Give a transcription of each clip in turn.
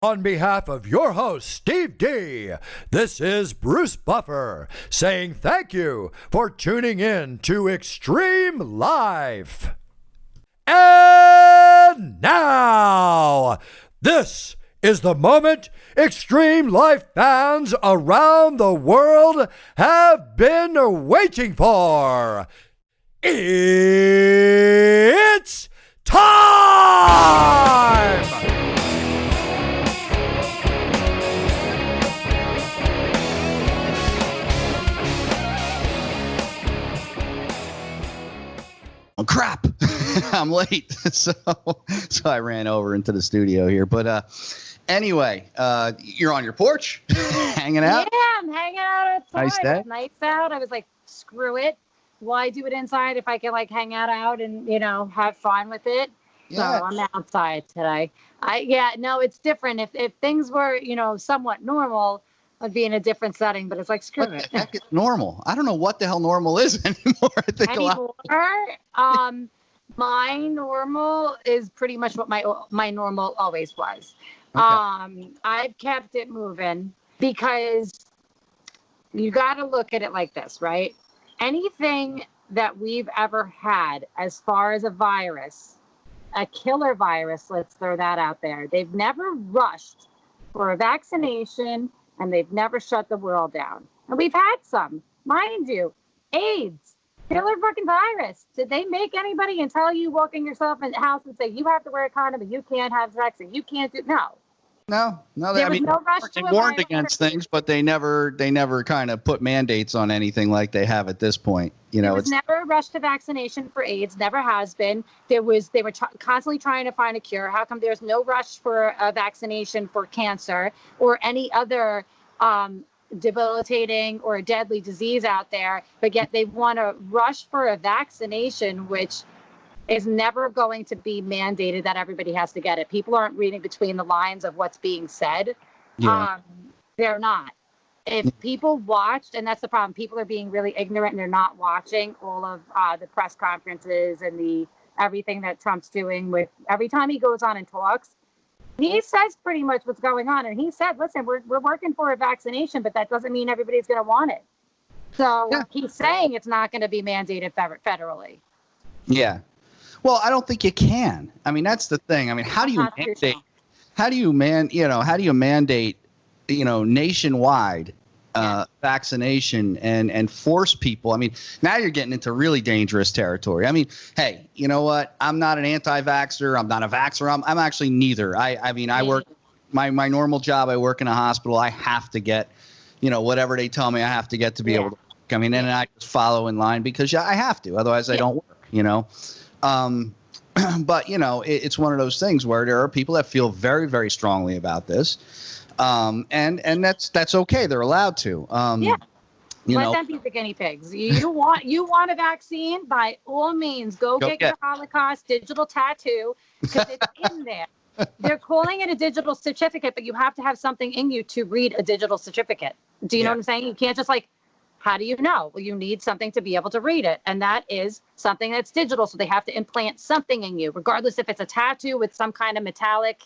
On behalf of your host, Steve D, this is Bruce Buffer saying thank you for tuning in to Xtreme Lyfe. And now, this is the moment Xtreme Lyfe fans around the world have been waiting for. It's time! Oh, crap. I'm late. So I ran over into the studio here. But anyway, you're on your porch hanging out? Yeah, I'm hanging out outside. Nice day. Nights out. I was like, screw it. Why do it inside if I can like hang out and, have fun with it? Yeah. So I'm outside today. It's different. If things were, somewhat normal, I'd be in a different setting, but it's like, screw What it. the heck is normal? I don't know what the hell normal is anymore. I think My normal is pretty much what my normal always was. Okay. I've kept it moving because you got to look at it like this, right? Anything that we've ever had as far as a virus, a killer virus, let's throw that out there. They've never rushed for a vaccination and they've never shut the world down. And we've had some, mind you, AIDS, killer fucking virus. Did they make anybody and tell you walking yourself in the house and say you have to wear a condom and you can't have sex and you can't do No. There was no rush They to warned it. against things, but they never kind of put mandates on anything like they have at this point. There was never a rush to vaccination for AIDS. Never has been. They were constantly trying to find a cure. How come there's no rush for a vaccination for cancer or any other debilitating or deadly disease out there? But yet they want to rush for a vaccination, which is never going to be mandated that everybody has to get it. People aren't reading between the lines of what's being said. Yeah. They're not. If people watched, and that's the problem, people are being really ignorant and they're not watching all of the press conferences and everything that Trump's doing with every time he goes on and talks. He says pretty much what's going on. And he said, listen, we're working for a vaccination, but that doesn't mean everybody's going to want it. So He's saying it's not going to be mandated federally. Yeah. Well, I don't think you can. I mean, that's the thing. I mean, how do you mandate, nationwide vaccination and force people? I mean, now you're getting into really dangerous territory. I mean, hey, you know what? I'm not an anti-vaxxer. I'm not a vaxxer. I'm actually neither. I work my normal job. I work in a hospital. I have to get, whatever they tell me I have to get to be able to work. I mean, and I just follow in line because I have to. Otherwise, I don't work, But, it's one of those things where there are people that feel very, very strongly about this. And that's okay. They're allowed to. Let them be the guinea pigs. You want a vaccine? By all means, go get your Holocaust digital tattoo because it's in there. They're calling it a digital certificate, but you have to have something in you to read a digital certificate. Do you know what I'm saying? You can't just how do you know? Well, you need something to be able to read it. And that is something that's digital. So they have to implant something in you, regardless if it's a tattoo with some kind of metallic,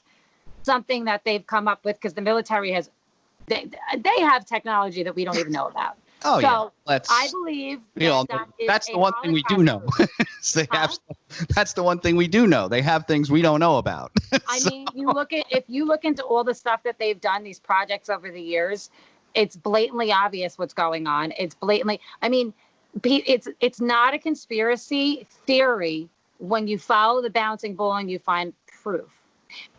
something that they've come up with, because the military has, they have technology that we don't even know about. Oh, so yeah. I believe that's the one thing we do know. That's the one thing we do know. They have things we don't know about. I mean, if you look into all the stuff that they've done, these projects over the years, it's blatantly obvious what's going on. It's blatantly, it's not a conspiracy theory when you follow the bouncing ball and you find proof.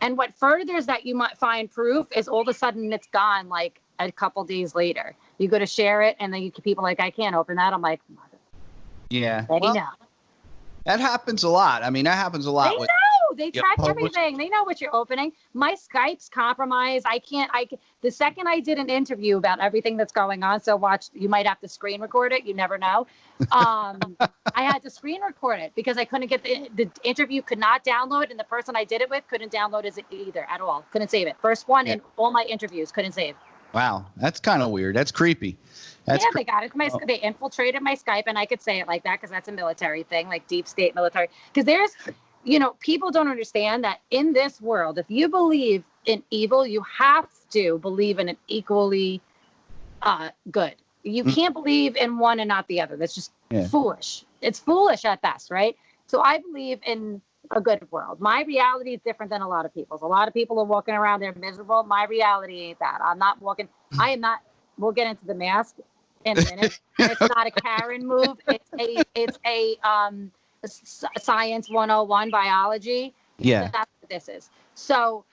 And what furthers that you might find proof is all of a sudden it's gone like a couple days later. You go to share it and then people I can't open that. I'm like, yeah. Know. That happens a lot. I mean, that happens a lot. They track everything. They know what you're opening. My Skype's compromised. The second I did an interview about everything that's going on, so watch, you might have to screen record it. You never know. I had to screen record it because I couldn't get the interview could not download, and the person I did it with couldn't download it either at all. Couldn't save it. First one in all my interviews, couldn't save. Wow. That's kind of weird. That's creepy. They got it. They infiltrated my Skype, and I could say it like that because that's a military thing, like deep state military. Because there's, people don't understand that in this world, if you believe in evil, you have to believe in it equally good. You can't believe in one and not the other. That's just foolish. It's foolish at best, right? So I believe in a good world. My reality is different than a lot of people's. A lot of people are walking around, they're miserable. My reality ain't that. I am not, we'll get into the mask in a minute. It's not a Karen move. It's a science 101 biology. Yeah. That's what this is. So,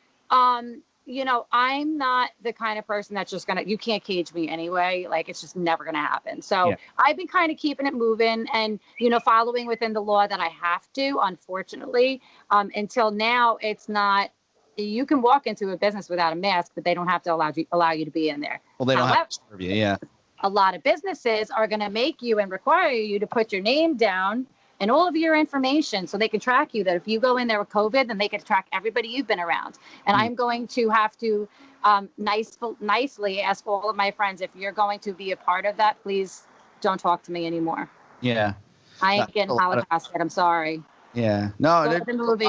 you know, I'm not the kind of person that's just you can't cage me anyway. Like, it's just never going to happen. So I've been kind of keeping it moving and, you know, following within the law that I have to, unfortunately. Until now, it's not, you can walk into a business without a mask, but they don't have to allow you to be in there. Well, they don't have to serve you, A lot of businesses are going to make you and require you to put your name down and all of your information so they can track you, that if you go in there with COVID, then they can track everybody you've been around. And I'm going to have to nicely ask all of my friends, if you're going to be a part of that, please don't talk to me anymore. Yeah. I ain't getting Holocausted. I'm sorry. Yeah. No, the movie.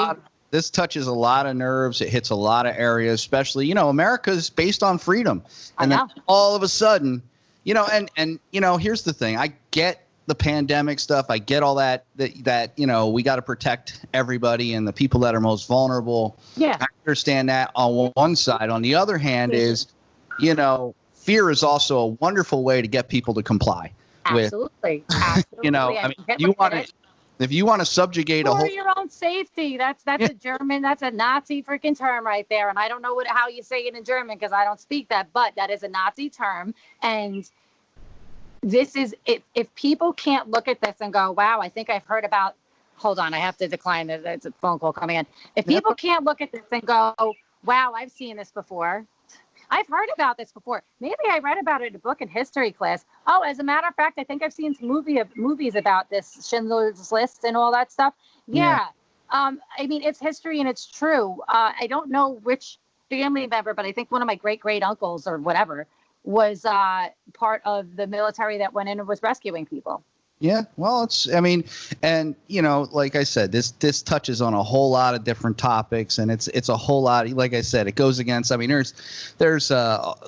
This touches a lot of nerves. It hits a lot of areas, especially, you know, America's based on freedom. And then all of a sudden, you know, and you know, here's the thing. I get the pandemic stuff. I get all that, you know, we got to protect everybody and the people that are most vulnerable. Yeah. I understand that on one side. On the other hand is, you know, fear is also a wonderful way to get people to comply. Absolutely. You know, I mean, if you want to subjugate for your own safety, that's a German, that's a Nazi freaking term right there. And I don't know how you say it in German because I don't speak that, but that is a Nazi term. And this is, if people can't look at this and go, wow, I think I've heard about, hold on, I have to decline, it's a phone call coming in. If people can't look at this and go, wow, I've seen this before. I've heard about this before. Maybe I read about it in a book in history class. Oh, as a matter of fact, I think I've seen some movies about this, Schindler's List and all that stuff. Yeah. I mean, it's history and it's true. I don't know which family member, but I think one of my great uncles or whatever was part of the military that went in and was rescuing people. Yeah, well, I mean, and you know, like I said, this touches on a whole lot of different topics, and it's a whole lot. Like I said, it goes against. I mean, there's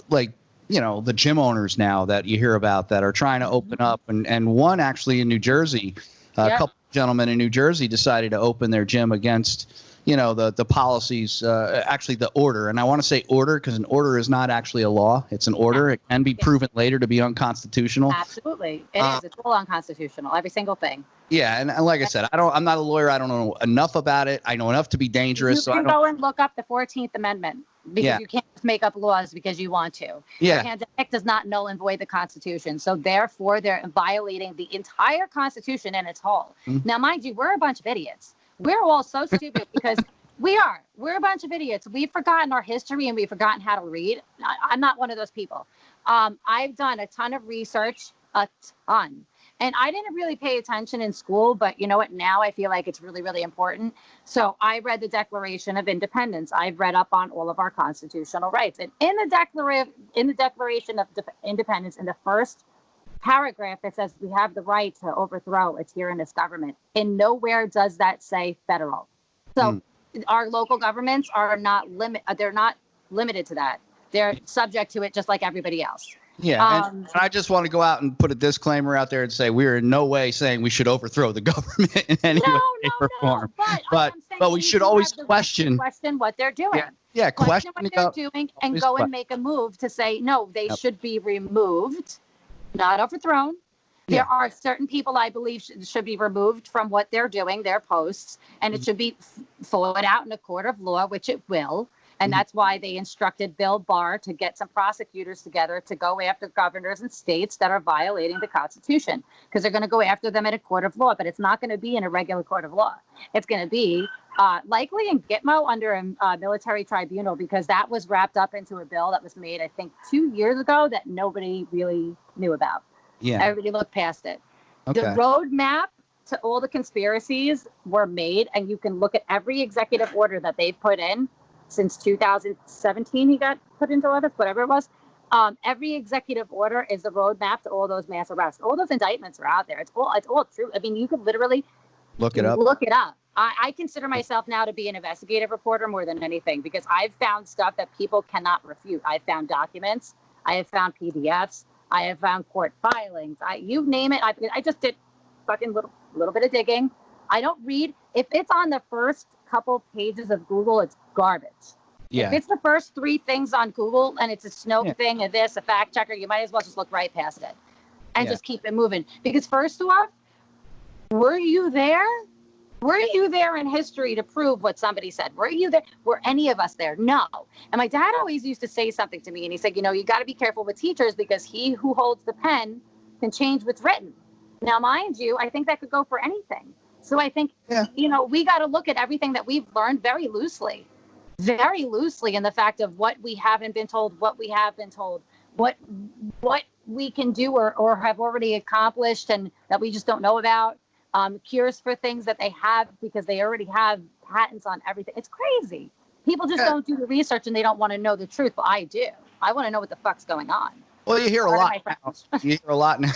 like, you know, the gym owners now that you hear about that are trying to open up, and one actually in New Jersey, a couple of gentlemen in New Jersey decided to open their gym against, you know, the policies, actually the order. And I want to say order because an order is not actually a law. It's an order. It can be proven later to be unconstitutional. Absolutely. It is. It's all unconstitutional. Every single thing. Yeah. And like I said, I'm not a lawyer. I don't know enough about it. I know enough to be dangerous. You can go and look up the 14th Amendment because you can't just make up laws because you want to. Yeah. The pandemic does not null and void the Constitution. So therefore, they're violating the entire Constitution in its whole. Mm-hmm. Now, mind you, we're a bunch of idiots. We're all so stupid because we're a bunch of idiots. We've forgotten our history and we've forgotten how to read. I'm not one of those people. I've done a ton of research, a ton. And I didn't really pay attention in school, but you know what? Now I feel like it's really, really important. So I read the Declaration of Independence. I've read up on all of our constitutional rights. And in the Declaration of Independence, in the first paragraph, it says we have the right to overthrow a tyrannous government. And nowhere does that say federal. So our local governments are they're not limited to that. They're subject to it just like everybody else. Yeah, and I just want to go out and put a disclaimer out there and say we're in no way saying we should overthrow the government in any way, shape, or form. But we should always question what they're doing. Yeah, question what they're doing and go and make a move to say, no, they should be removed, not overthrown. There are certain people I believe should be removed from what they're doing, their posts, and it should be fought out in a court of law, which it will. And that's why they instructed Bill Barr to get some prosecutors together to go after governors and states that are violating the Constitution, because they're going to go after them in a court of law. But it's not going to be in a regular court of law. It's going to be likely in Gitmo under a military tribunal, because that was wrapped up into a bill that was made, I think, 2 years ago that nobody really knew about. Yeah, everybody looked past it. Okay. The roadmap to all the conspiracies were made, and you can look at every executive order that they've put in since 2017. He got put into office, whatever it was. Every executive order is the roadmap to all those mass arrests. All those indictments are out there. It's all true. I mean, you could literally look it up. I consider myself now to be an investigative reporter more than anything, because I've found stuff that people cannot refute. I've found documents. I have found PDFs. I have found court filings. You name it. I just did fucking little bit of digging. I don't read. If it's on the first couple pages of Google, it's garbage. Yeah. If it's the first 3 things on Google and it's a Snopes thing and a fact checker, you might as well just look right past it and just keep it moving. Because first off, were you there? Were you there in history to prove what somebody said? Were you there? Were any of us there? No. And my dad always used to say something to me, and he said, you got to be careful with teachers, because he who holds the pen can change what's written. Now, mind you, I think that could go for anything. So I think, we got to look at everything that we've learned very loosely in the fact of what we haven't been told, what we have been told, what we can do or have already accomplished and that we just don't know about. Cures for things that they have because they already have patents on everything. It's crazy. People just don't do the research and they don't want to know the truth. But I do. I want to know what the fuck's going on. Well, you hear a lot now. You hear a lot now.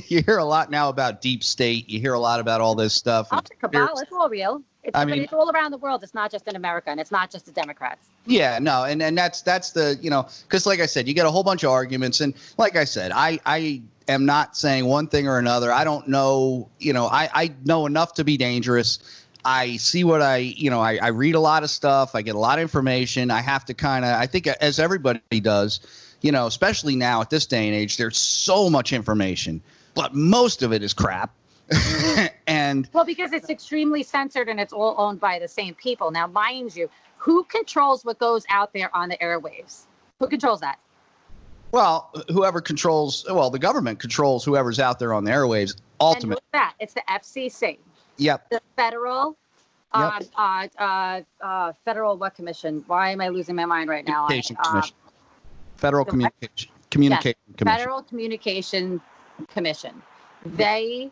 You hear a lot now about deep state. You hear a lot about all this stuff. Cabal, it's all real. It's all around the world. It's not just in America, and it's not just the Democrats. Yeah, no, and that's the because like I said, you get a whole bunch of arguments, and like I said, I am not saying one thing or another. I don't know. I know enough to be dangerous. I see what I read a lot of stuff. I get a lot of information. I have to I think as everybody does, especially now at this day and age, there's so much information, but most of it is crap. Because it's extremely censored and it's all owned by the same people. Now, mind you, who controls what goes out there on the airwaves? Who controls that? Well, the government controls whoever's out there on the airwaves. Ultimately, and who's that? It's the FCC. Yep. The federal, federal what commission? Why am I losing my mind right now? Communication Commission. Federal Communication Commission. Federal Communication Commission. They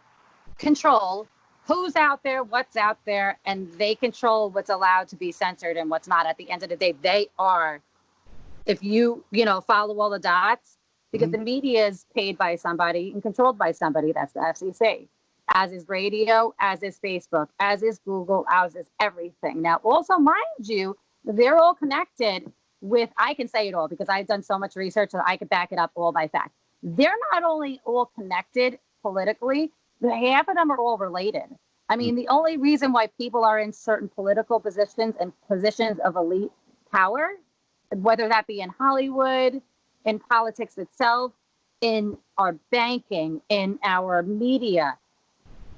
control who's out there, what's out there, and they control what's allowed to be censored and what's not. At the end of the day, they are, if you follow all the dots, because the media is paid by somebody and controlled by somebody. That's the FCC. As is radio, as is Facebook, as is Google, as is everything. Now, also, mind you, they're all connected with, I can say it all because I've done so much research that I could back it up all by fact. They're not only all connected politically, half of them are all related. I mean, the only reason why people are in certain political positions and positions of elite power, whether that be in Hollywood, in politics itself, in our banking, in our media,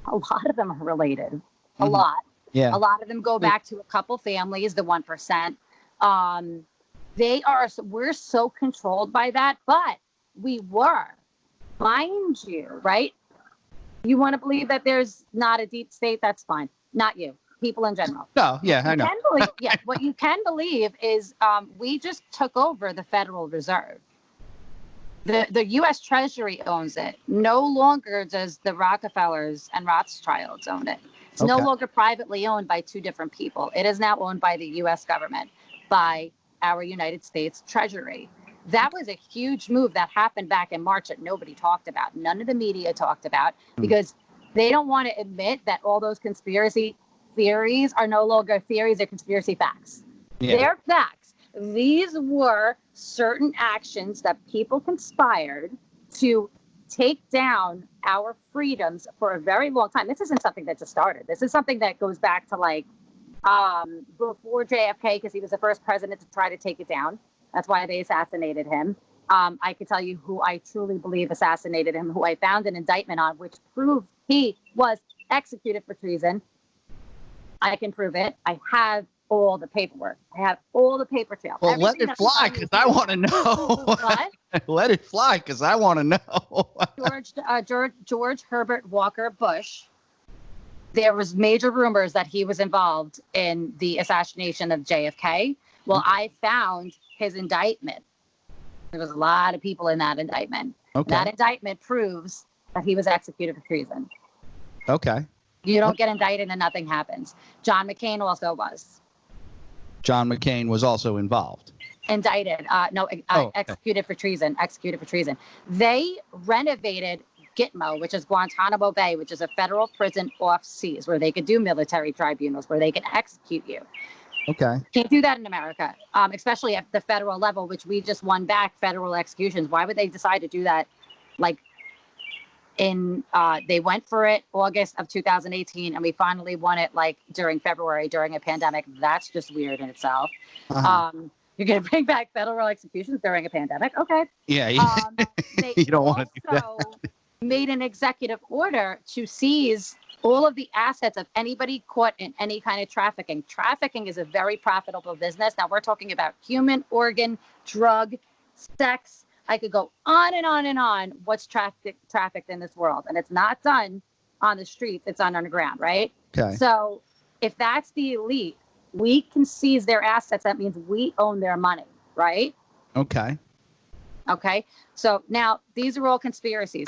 a lot of them are related. A lot. Yeah. A lot of them go back to a couple families, the 1%. We're so controlled by that, but we were, mind you, right? You want to believe that there's not a deep state? That's fine. Not you. People in general. No, yeah, I know. What you can believe is we just took over the Federal Reserve. The U.S. Treasury owns it. No longer does the Rockefellers and Rothschilds own it. It's no longer privately owned by 2 different people. It is now owned by the U.S. government, by our United States Treasury. That was a huge move that happened back in March that nobody talked about. None of the media talked about because they don't want to admit that all those conspiracy theories are no longer theories, they're conspiracy facts. Yeah. They're facts. These were certain actions that people conspired to take down our freedoms for a very long time. This isn't something that just started. This is something that goes back to before JFK, because he was the first president to try to take it down. That's why they assassinated him. I can tell you who I truly believe assassinated him, who I found an indictment on, which proved he was executed for treason. I can prove it. I have all the paperwork. I have all the paper trail. Well, let it fly, because I want to know. What? Let it fly, because I want to know. George Herbert Walker Bush. There was major rumors that he was involved in the assassination of JFK. Well, I found his indictment. There was a lot of people in that indictment. Okay. That indictment proves that he was executed for treason. Okay. You don't get indicted and nothing happens. John McCain also was. John McCain was also involved. Indicted. Executed for treason. Executed for treason. They renovated Gitmo, which is Guantanamo Bay, which is a federal prison off seas where they could do military tribunals, where they can execute you. Okay. Can't do that in America, especially at the federal level, which we just won back federal executions. Why would they decide to do that? Like they went for it August of 2018, and we finally won it like during February during a pandemic. That's just weird in itself. You're going to bring back federal executions during a pandemic. Okay. Yeah. They You don't want to do that. also made an executive order to seize all of the assets of anybody caught in any kind of trafficking. Trafficking is a very profitable business. Now we're talking about human organ, drug, sex. I could go on and on and on what's trafficked in this world. And it's not done on the streets. It's done underground, right? Okay. So if that's the elite, we can seize their assets. That means we own their money, right? Okay. Okay. So now these are all conspiracies.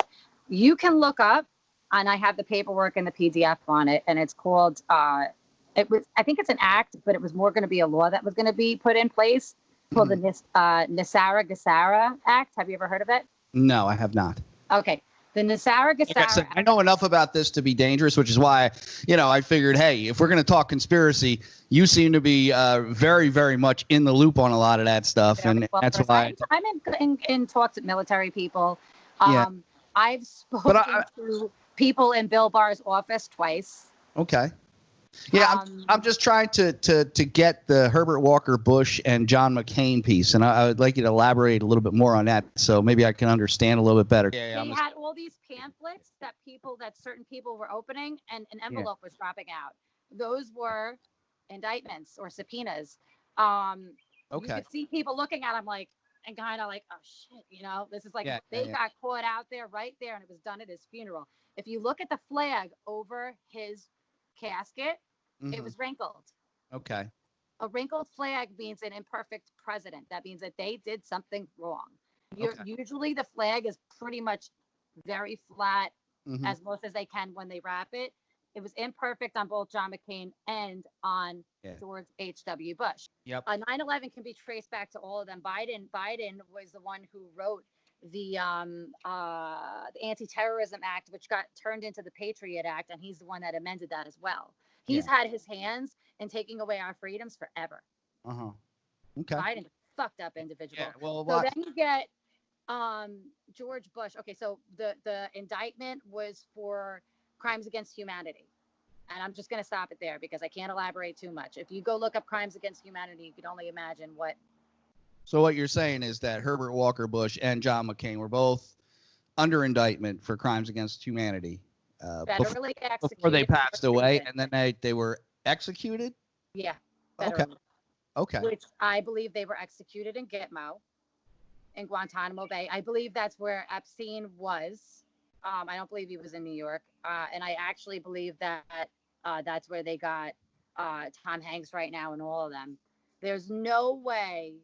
You can look up, and I have the paperwork and the PDF on it, and it's called, I think it's an act, but it was more going to be a law that was going to be put in place called the Nisara Act. Have you ever heard of it? No, I have not. Okay. The Nisara I know enough about this to be dangerous, which is why, I figured, hey, if we're going to talk conspiracy, you seem to be very, very much in the loop on a lot of that stuff. And that's why I'm in talks with military people. Yeah. I've spoken to people in Bill Barr's office twice. Okay. Yeah, I'm just trying to get the Herbert Walker Bush and John McCain piece, and I would like you to elaborate a little bit more on that, so maybe I can understand a little bit better. They had all these pamphlets that certain people were opening, and an envelope was dropping out. Those were indictments or subpoenas. You could see people looking at them like, and kind of like, oh shit, this is like they got caught out there right there, and it was done at his funeral. If you look at the flag over his casket, it was wrinkled. Okay. A wrinkled flag means an imperfect president. That means that they did something wrong. Usually the flag is pretty much very flat, as most as they can when they wrap it. It was imperfect on both John McCain and on George H.W. Bush. Yep. 9/11 can be traced back to all of them. Biden was the one who wrote the Anti-Terrorism Act, which got turned into the Patriot Act, and he's the one that amended that as well. He's had his hands in taking away our freedoms forever. Okay. Biden's a fucked up individual. Yeah, well, so then you get George Bush. Okay, so the indictment was for crimes against humanity. And I'm just going to stop it there because I can't elaborate too much. If you go look up crimes against humanity, you can only imagine what. So what you're saying is that Herbert Walker Bush and John McCain were both under indictment for crimes against humanity federally executed before they passed away, and then they were executed? Yeah. Okay. Which I believe they were executed in Gitmo, in Guantanamo Bay. I believe that's where Epstein was. I don't believe he was in New York. And I actually believe that that's where they got Tom Hanks right now and all of them. There's no way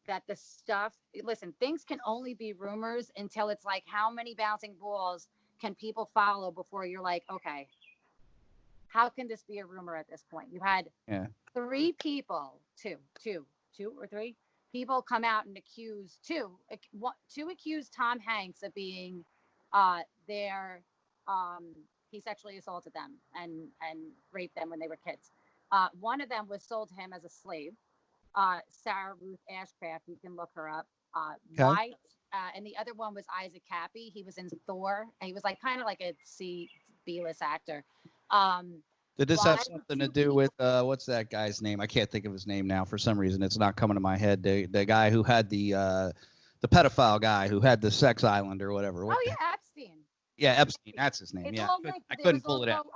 that the stuff, listen, things can only be rumors until it's like, how many bouncing balls can people follow before you're like, okay, how can this be a rumor at this point? You had three people, two or three people come out and accuse two accuse Tom Hanks of being he sexually assaulted them and raped them when they were kids. One of them was sold to him as a slave. Sarah Ruth Ashcraft, you can look her up. White, and the other one was Isaac Cappy. He was in Thor, and he was like kind of like a B-list actor. Did this have something to do with what's that guy's name? I can't think of his name now for some reason. It's not coming to my head. The guy who had the pedophile guy who had the sex island or whatever. Epstein. Yeah, Epstein. That's his name. I couldn't pull it out.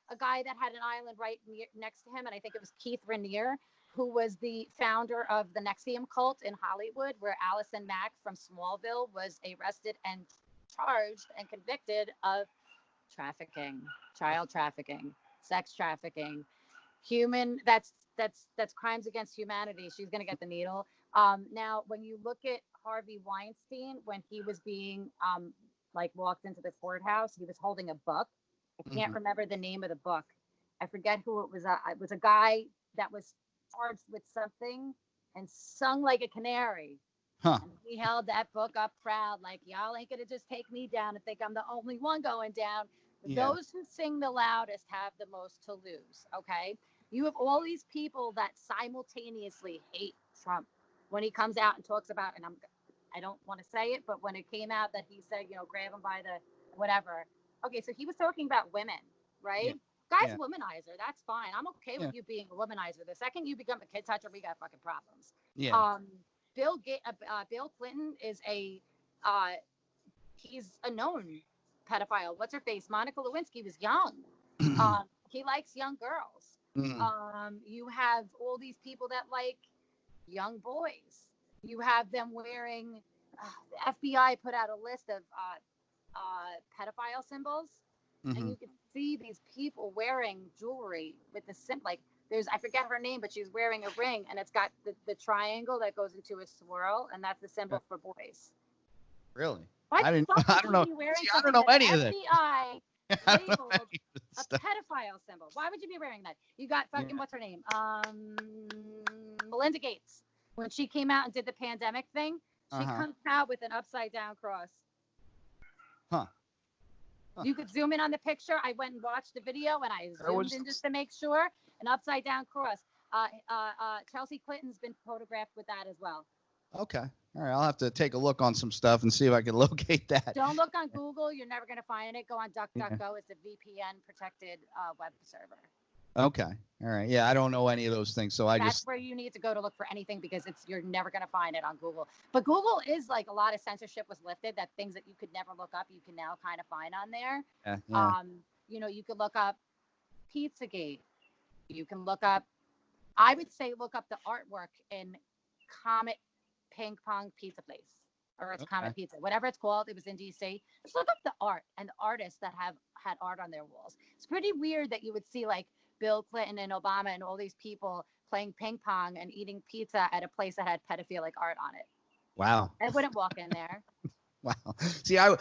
A guy that had an island right next to him, and I think it was Keith Raniere, who was the founder of the NXIVM cult in Hollywood, where Allison Mack from Smallville was arrested and charged and convicted of trafficking, child trafficking, sex trafficking, that's crimes against humanity. She's going to get the needle. Now, when you look at Harvey Weinstein, when he was being walked into the courthouse, he was holding a book. I can't remember the name of the book. I forget who it was. It was a guy that was charged with something and sung like a canary. Huh. And he held that book up proud, like, y'all ain't going to just take me down and think I'm the only one going down. Yeah. Those who sing the loudest have the most to lose, okay? You have all these people that simultaneously hate Trump when he comes out and talks about, and I don't want to say it, but when it came out that he said, grab him by the whatever. Okay, so he was talking about women, right? Yeah. Guy's Yeah. womanizer. That's fine. I'm okay with you being a womanizer. The second you become a kid toucher, we got fucking problems. Yeah. Bill Clinton is he's a known pedophile. What's her face? Monica Lewinsky was young. He likes young girls. You have all these people that like young boys. You have them wearing. The FBI put out a list of pedophile symbols, and you can see these people wearing jewelry with the like. I forget her name, but she's wearing a ring, and it's got the triangle that goes into a swirl, and that's the symbol for boys. Really? I don't know. See, I don't know any of that. FBI labeled a pedophile symbol. Why would you be wearing that? You got fucking what's her name? Melinda Gates. When she came out and did the pandemic thing, she comes out with an upside down cross. Huh. You could zoom in on the picture. I went and watched the video, and I zoomed in just to make sure. An upside down cross. Chelsea Clinton's been photographed with that as well. Okay. All right. I'll have to take a look on some stuff and see if I can locate that. Don't look on Google. You're never going to find it. Go on DuckDuckGo. It's a VPN protected web server. Okay. All right. Yeah, I don't know any of those things, so that's where you need to go to look for anything, because you're never going to find it on Google. But Google is like, a lot of censorship was lifted, that things that you could never look up, you can now kind of find on there. Yeah. You could look up Pizzagate. You can look up, I would say, look up the artwork in Comet Ping Pong Pizza Place, or it's Comet Pizza, whatever it's called. It was in DC. Just look up the art and the artists that have had art on their walls. It's pretty weird that you would see like Bill Clinton and Obama and all these people playing ping pong and eating pizza at a place that had pedophilic art on it. Wow. I wouldn't walk in there. Wow. See, I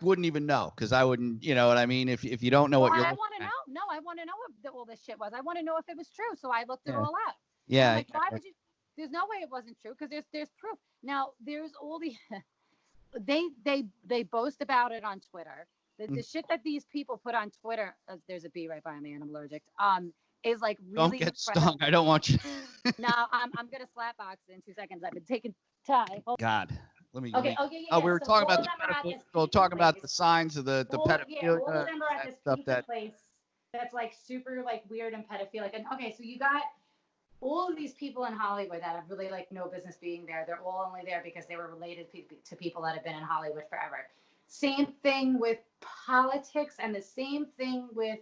wouldn't even know, because I wouldn't, you know what I mean? If you don't know what you're I want to know. No, I want to know what all this shit was. I want to know if it was true. So I looked it all up. Yeah. Like, why would you? There's no way it wasn't true, because there's proof. Now there's all the they boast about it on Twitter. The shit that these people put on Twitter, there's a bee right by me and I'm allergic. Is like really. Don't get stung. I don't want you. No, I'm gonna slap box in 2 seconds. I've been taking time. God. Let me. Okay. Oh, we were talking about the signs of the pedophilia. Yeah, all of them are at this pizza place that's like super like weird and pedophilic. And okay, so you got all of these people in Hollywood that have really like no business being there. They're all only there because they were related to people that have been in Hollywood forever. Same thing with politics, and the same thing with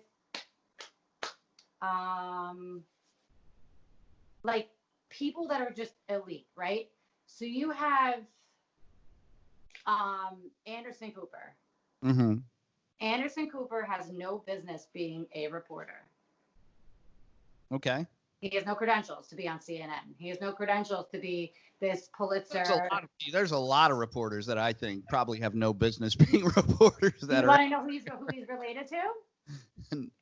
like people that are just elite, right? So you have Anderson Cooper. Mm-hmm. Anderson Cooper has no business being a reporter. Okay. He has no credentials to be on CNN. He has no credentials to be this Pulitzer. There's a lot of reporters that I think probably have no business being reporters. You want to know who he's related to?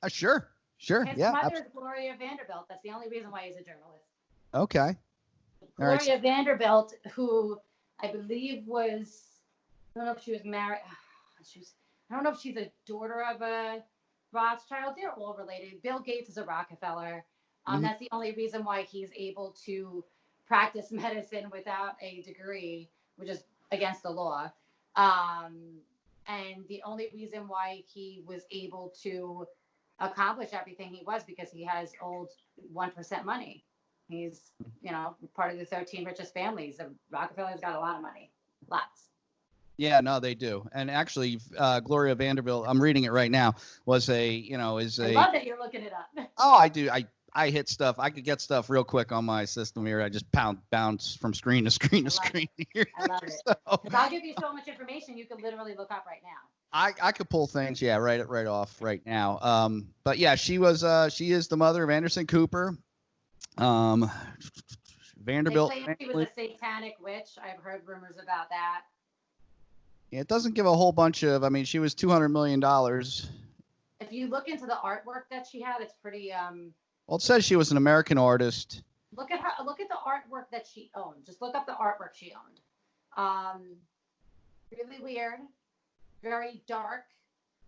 Sure. His mother is Gloria Vanderbilt. That's the only reason why he's a journalist. Okay. Gloria Vanderbilt, who I believe was, I don't know if she was married. I don't know if she's a daughter of a Rothschild. They're all related. Bill Gates is a Rockefeller. That's the only reason why he's able to practice medicine without a degree, which is against the law. And the only reason why he was able to accomplish everything he was because he has old 1% money. He's, part of the 13 richest families. The Rockefellers got a lot of money. Lots. Yeah, no, they do. And actually, Gloria Vanderbilt, I'm reading it right now, is a. I love that you're looking it up. Oh, I do. I hit stuff. I could get stuff real quick on my system here. I just bounce from screen to screen to screen here. I love it. So, I'll give you so much information you could literally look up right now. I could pull things, right off right now. But yeah, she is the mother of Anderson Cooper. Vanderbilt. They claim she was a satanic witch. I've heard rumors about that. Yeah, it doesn't give a whole bunch of. I mean, she was $200 million. If you look into the artwork that she had, it's pretty. Well, it says she was an American artist. Look at her. Look at the artwork that she owned. Just look up the artwork she owned. Really weird, very dark.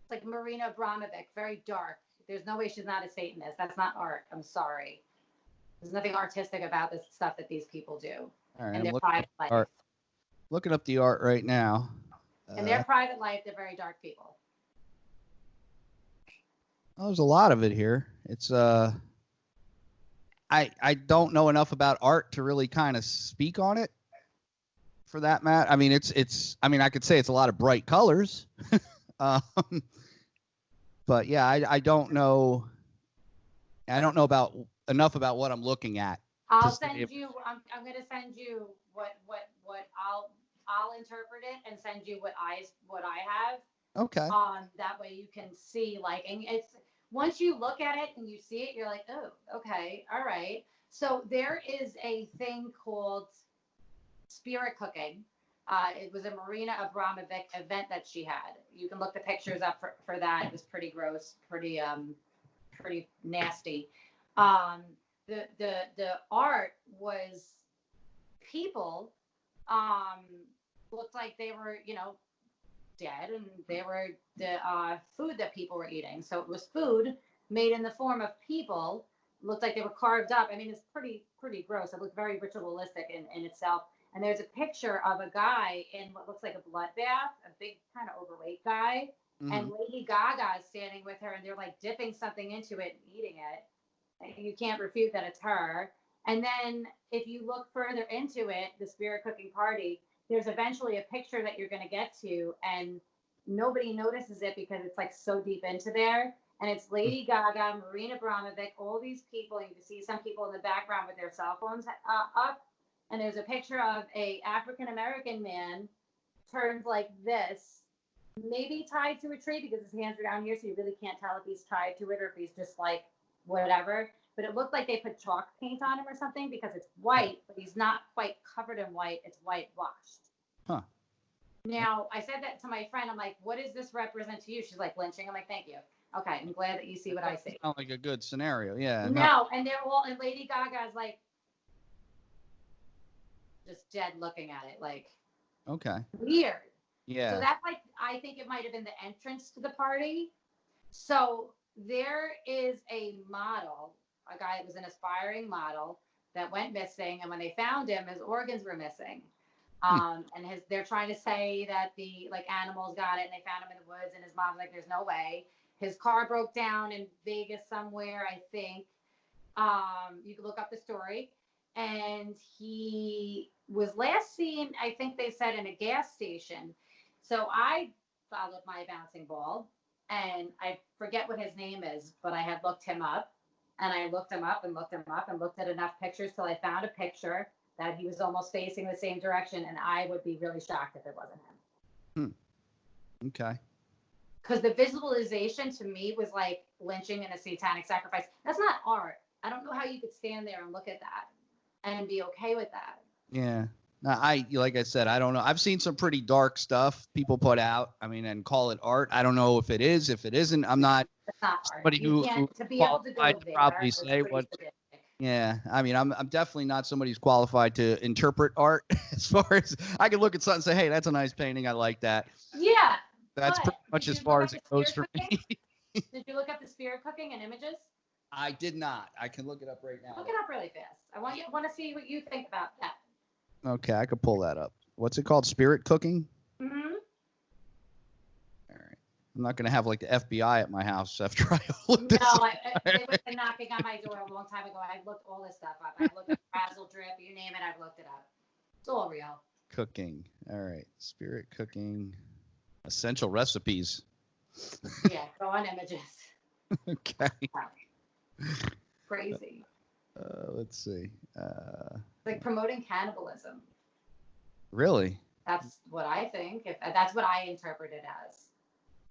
It's like Marina Abramovic, very dark. There's no way she's not a Satanist. That's not art. I'm sorry. There's nothing artistic about this stuff that these people do. All right, in I'm their looking private life. looking up the art right now. In their private life, they're very dark people. Well, there's a lot of it here. It's I don't know enough about art to really kind of speak on it. For that, Matt. I mean, it's. I mean, I could say it's a lot of bright colors, but yeah, I don't know. I don't know about enough about what I'm looking at. I'll send you. I'm going to send you what I'll interpret it and send you what I have. Okay. That way you can see, like, and it's once you look at it and you see it, you're like, oh, okay, all right. So there is a thing called spirit cooking. It was a Marina Abramovic event that she had. You can look the pictures up for that. It was pretty gross, pretty nasty. The art was people looked like they were, dead, and they were the food that people were eating. So it was food made in the form of people. Looked like they were carved up. I mean, it's pretty gross. It looked very ritualistic in itself. And there's a picture of a guy in what looks like a bloodbath, a big kind of overweight guy. Mm-hmm. And Lady Gaga is standing with her, and they're like dipping something into it and eating it. And you can't refute that it's her. And then if you look further into it, the spirit cooking party, there's eventually a picture that you're going to get to, and nobody notices it because it's like so deep into there. And it's Lady Gaga, Marina Abramovic, all these people. You can see some people in the background with their cell phones up. And there's a picture of a African-American man turned like this, maybe tied to a tree because his hands are down here, so you really can't tell if he's tied to it or if he's just like whatever. But it looked like they put chalk paint on him or something because it's white, but he's not quite covered in white. It's whitewashed. Huh. Now, I said that to my friend. I'm like, what does this represent to you? She's like, lynching. I'm like, thank you. Okay, I'm glad that you see what I see. Sounds like a good scenario, yeah. No, and they're all, and Lady Gaga's like, just dead looking at it, like, okay, weird. Yeah. So that's like, I think it might have been the entrance to the party. So there is a model, a guy that was an aspiring model that went missing, and when they found him, his organs were missing. And they're trying to say that the animals got it, and they found him in the woods, and his mom's like, there's no way. His car broke down in Vegas somewhere, I think. You can look up the story. And he was last seen, I think they said, in a gas station. So I followed my bouncing ball, and I forget what his name is, but I had looked him up, and I looked him up and looked him up and looked at enough pictures till I found a picture that he was almost facing the same direction, and I would be really shocked if it wasn't him. Okay. Because the visualization to me was like lynching and a satanic sacrifice. That's not art. I don't know how you could stand there and look at that and be okay with that. Yeah. Now, like I said, I don't know. I've seen some pretty dark stuff people put out. I mean, and call it art. I don't know if it is, if it isn't. I'm not somebody who to be able to go there, probably say what. Yeah, I mean, I'm definitely not somebody who's qualified to interpret art. As far as I can look at something and say, hey, that's a nice painting. I like that. Yeah. That's pretty much as far as it goes for me. Did you look up the spirit cooking and images? I did not. I can look it up right now. Look it up really fast. I want to see what you think about that. Okay, I could pull that up. What's it called? Spirit cooking? Mm-hmm. All right. I'm not going to have like the FBI at my house after I look this up. No, they were knocking on my door a long time ago. I looked all this stuff up. I looked at Frazzle Drip, you name it, I've looked it up. It's all real. Cooking. All right. Spirit cooking. Essential recipes. Yeah, go on images. Okay. Crazy. Let's see. Like promoting cannibalism. Really? That's what I think. That's what I interpret it as.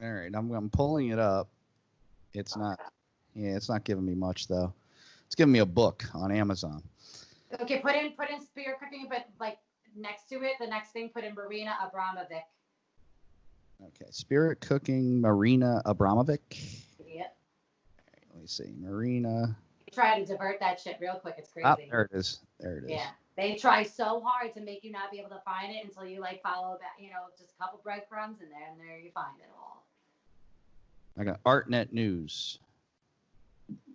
All right, I'm pulling it up. It's not. Yeah, it's not giving me much though. It's giving me a book on Amazon. Okay, put in spirit cooking, but like next to it, the next thing, put in Marina Abramovic. Okay, spirit cooking, Marina Abramovic. Yep. All right, let me see, Marina. Try to divert that shit real quick. It's crazy. Oh, there it is. There it is. Yeah, They try so hard to make you not be able to find it until you like follow that, just a couple breadcrumbs and there you find it all. I got ArtNet News.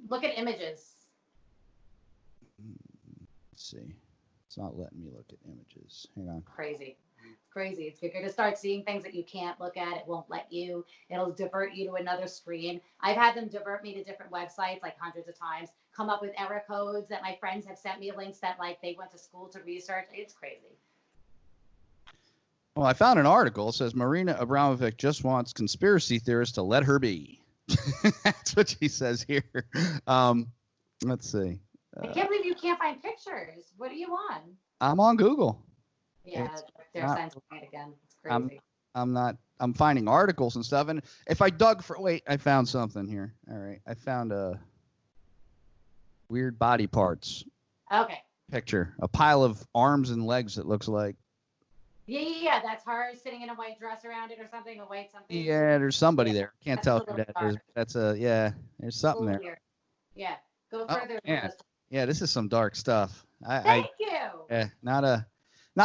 Look at images. Let's see. It's not letting me look at images. Hang on. Crazy. If you're going to start seeing things that you can't look at, it won't let you. It'll divert you to another screen. I've had them divert me to different websites like hundreds of times, come up with error codes that my friends have sent me links that like they went to school to research. It's crazy. Well, I found an article. It says Marina Abramovic just wants conspiracy theorists to let her be. That's what she says here. Let's see. I can't believe you can't find pictures. What are you on? I'm on Google. Yeah, they're censoring it again. It's crazy. I'm finding articles and stuff. And if I dug for, wait, I found something here. All right. I found a weird body parts. Okay. Picture. A pile of arms and legs, it looks like. Yeah. That's her sitting in a white dress around it or something, a white something. Yeah, there's somebody there. Can't tell who that is. There's something there. Here. Yeah. Go further. Yeah, this is some dark stuff. Thank you. Yeah, not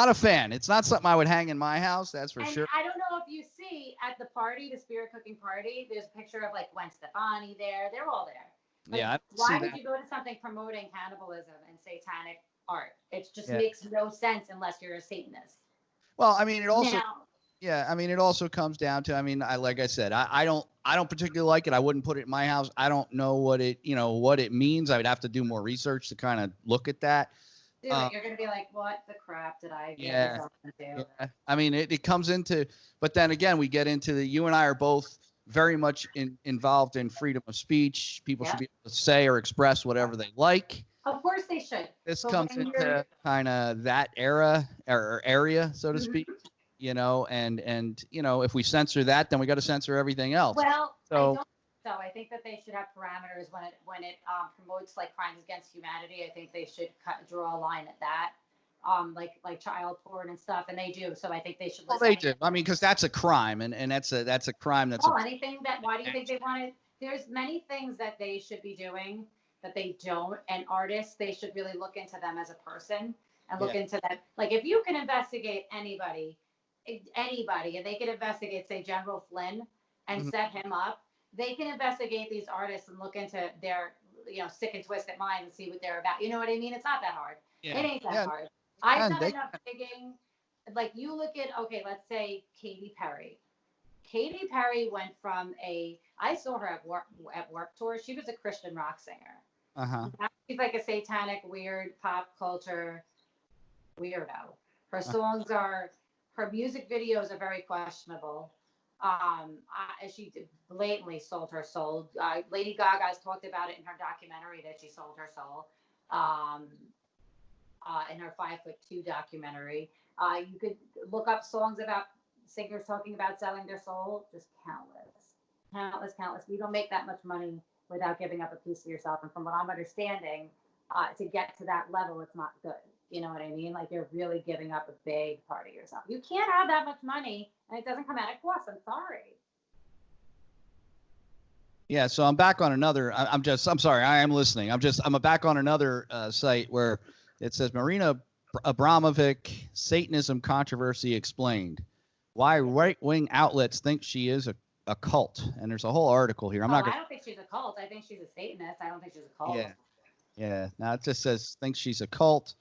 a fan. It's not something I would hang in my house, that's for sure. I don't know if you see at the party, the spirit cooking party, there's a picture of like Gwen Stefani there. They're all there. Like, yeah. why would you go to something promoting cannibalism and satanic art? It just makes no sense unless you're a Satanist. Well, I mean, it also comes down to, like I said, I don't particularly like it. I wouldn't put it in my house. I don't know what it means. I would have to do more research to kind of look at that. Dude, you're going to be like, what the crap did I get myself into? Yeah. I mean, it comes into, but then again, we get into you and I are both very much involved in freedom of speech. People should be able to say or express whatever they like. Of course they should. This comes into kind of that era or area, so to speak, and if we censor that, then we got to censor everything else. Well, I don't think so. I think that they should have parameters when it promotes like crimes against humanity. I think they should draw a line at that. Like child porn and stuff, and they do. So I think they should. Well, they do. I mean, because that's a crime, and that's a crime. Anything that. Why do you think they want it? There's many things that they should be doing that they don't, and artists, they should really look into them as a person and look into them. Like if you can investigate anybody, and they can investigate, say, General Flynn and set him up. They can investigate these artists and look into their, sick and twisted mind and see what they're about. You know what I mean? It's not that hard. Yeah. It ain't that hard. I've done enough digging. Like you look at, let's say Katy Perry. Katy Perry went from I saw her at work tour. She was a Christian rock singer. Uh-huh. She's like a satanic, weird pop culture weirdo. Her songs her music videos are very questionable. She blatantly sold her soul. Lady Gaga's talked about it in her documentary that she sold her soul. In her 5'2" documentary. You could look up songs about singers talking about selling their soul. Just countless. You don't make that much money without giving up a piece of yourself. And from what I'm understanding, to get to that level, it's not good. You know what I mean? Like you're really giving up a big part of yourself. You can't have that much money and it doesn't come at a cost. I'm sorry. Yeah, so I'm back on another. I'm sorry. I am listening. I'm back on another site where it says Marina Abramovic Satanism controversy explained. Why right-wing outlets think she is a cult, and there's a whole article here. I don't think she's a cult. I think she's a Satanist. I don't think she's a cult. Yeah. Now it just says thinks she's a cult.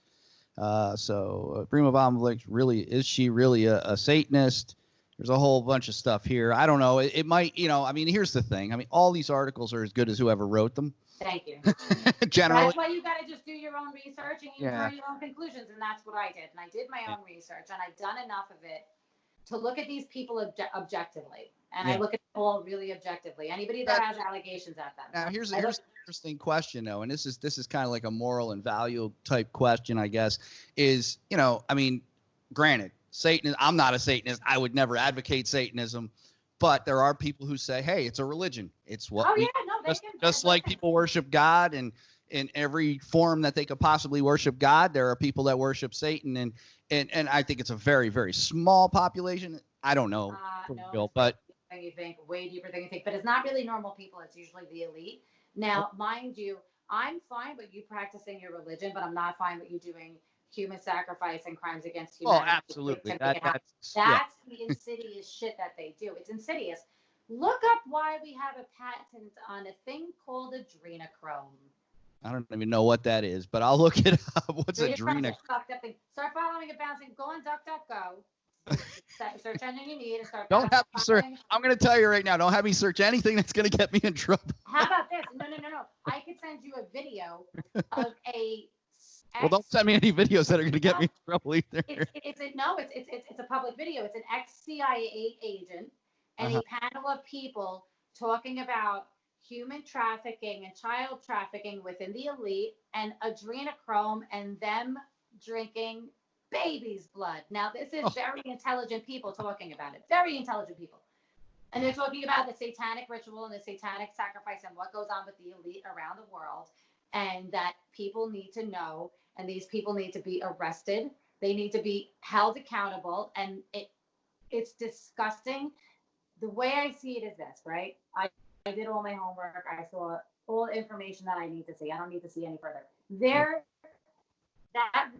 So Marina Abramovic is she really a Satanist? There's a whole bunch of stuff here. I don't know. It might, here's the thing. All these articles are as good as whoever wrote them. Thank you. Generally. That's why you got to just do your own research and you draw your own conclusions. And that's what I did. And I did my own research and I've done enough of it to look at these people objectively. And I look at them all really objectively. Anybody that has allegations at them. Now, here's an interesting question, though. And this is kind of like a moral and value type question, I guess, is, granted, Satan. I'm not a Satanist. I would never advocate Satanism. But there are people who say, hey, it's a religion. It's what just like people worship God and in every form that they could possibly worship God. There are people that worship Satan. And I think it's a very, very small population. I don't know, but you think way deeper than you think. But it's not really normal people. It's usually the elite. Now, mind you, I'm fine with you practicing your religion, but I'm not fine with you doing human sacrifice and crimes against Oh, humanity. absolutely. That's the insidious shit that they do. It's insidious. Look up why we have a patent on a thing called adrenochrome. I don't even know what that is, but I'll look it up. What's adrenochrome? Start following it, bouncing. Go on DuckDuckGo. Search anything you need and start. Don't have me search. I'm going to tell you right now. Don't have me search anything that's going to get me in trouble. How about this? No. I could send you a video of a. Well, don't send me any videos that are going to get me in trouble either. It's a public video. It's an ex-CIA agent and a panel of people talking about human trafficking and child trafficking within the elite and adrenochrome and them drinking baby's blood. Now, this is very intelligent people talking about it. Very intelligent people. And they're talking about the satanic ritual and the satanic sacrifice and what goes on with the elite around the world. And that people need to know, and these people need to be arrested. They need to be held accountable. And it's disgusting. The way I see it is this, right? I did all my homework. I saw all the information that I need to see. I don't need to see any further. That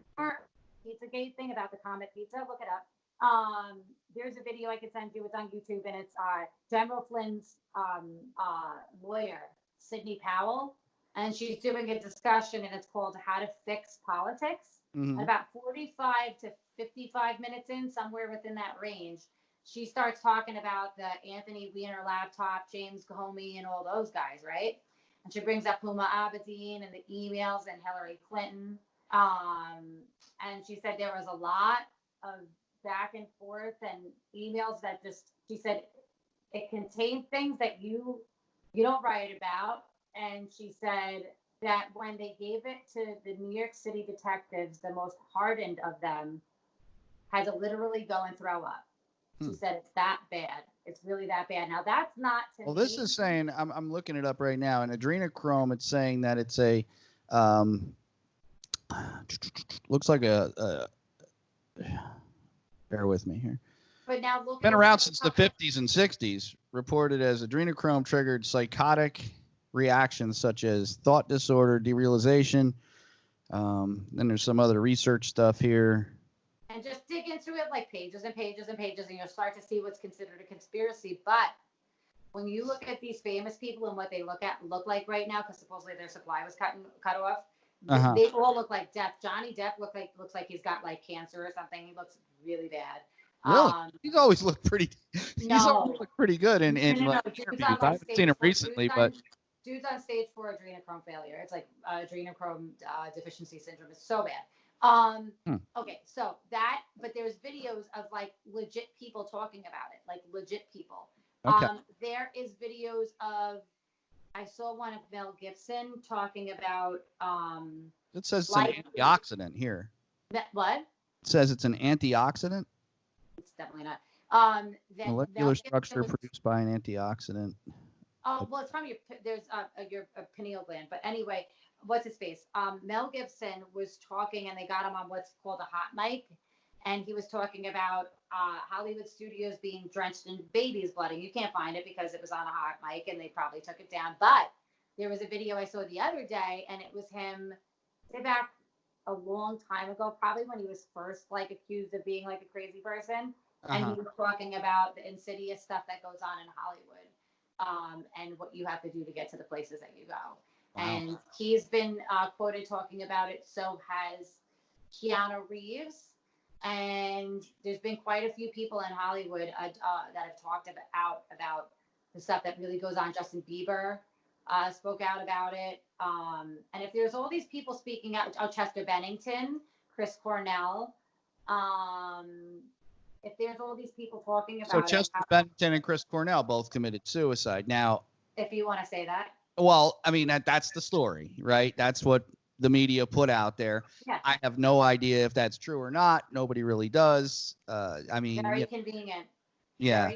Pizzagate thing about the Comet Pizza, look it up. There's a video I could send you. It's on YouTube, and it's General Flynn's lawyer, Sidney Powell, and she's doing a discussion, and it's called How to Fix Politics. Mm-hmm. About 45 to 55 minutes in, somewhere within that range, she starts talking about the Anthony Weiner laptop, James Comey, and all those guys, right? And she brings up Huma Abedin and the emails and Hillary Clinton. And she said there was a lot of back and forth and emails that she said it contained things that you don't write about. And she said that when they gave it to the New York City detectives, the most hardened of them had to literally go and throw up. She said it's that bad. It's really that bad. Now that's not to Well, me. this is saying, I'm looking it up right now, and adrenochrome, it's saying that it's a looks like a bear with me here. But now look, been around since the 50s and 60s, reported as adrenochrome triggered psychotic reactions such as thought disorder, derealization. Then there's some other research stuff here. And just dig into it like pages and pages and pages, and you'll start to see what's considered a conspiracy. But when you look at these famous people and what they look like right now, because supposedly their supply was cut off, they all look like Depp. Johnny Depp looks like he's got like cancer or something. He looks really bad. Really? He's always looked pretty. He's always looked pretty good in like interviews. I haven't seen him recently, but dude's on stage 4 adrenochrome failure. It's like adrenochrome deficiency syndrome. It's so bad. Okay, so but there's videos of like legit people talking about it, like legit people. Okay. There is videos of, I saw one of Mel Gibson talking about, it says it's an antioxidant here. What? It says it's an antioxidant. It's definitely not. Molecular structure produced by an antioxidant. Oh, well, it's from your pineal gland. But anyway, what's his face? Mel Gibson was talking, and they got him on what's called a hot mic. And he was talking about Hollywood studios being drenched in baby's blood. And you can't find it because it was on a hot mic, and they probably took it down. But there was a video I saw the other day, and it was him back a long time ago, probably when he was first like accused of being like a crazy person. And he was talking about the insidious stuff that goes on in Hollywood. And what you have to do to get to the places that you go. Wow. And he's been quoted talking about it. So has Keanu Reeves. And there's been quite a few people in Hollywood that have talked about the stuff that really goes on. Justin Bieber spoke out about it. And if there's all these people speaking out, Chester Bennington, Chris Cornell, if there's all these people talking about it. So Chester Bennington and Chris Cornell both committed suicide. Now, if you want to say that. Well, I mean, that's the story, right? That's what the media put out there. Yeah. I have no idea if that's true or not. Nobody really does. I mean, very convenient. Yeah.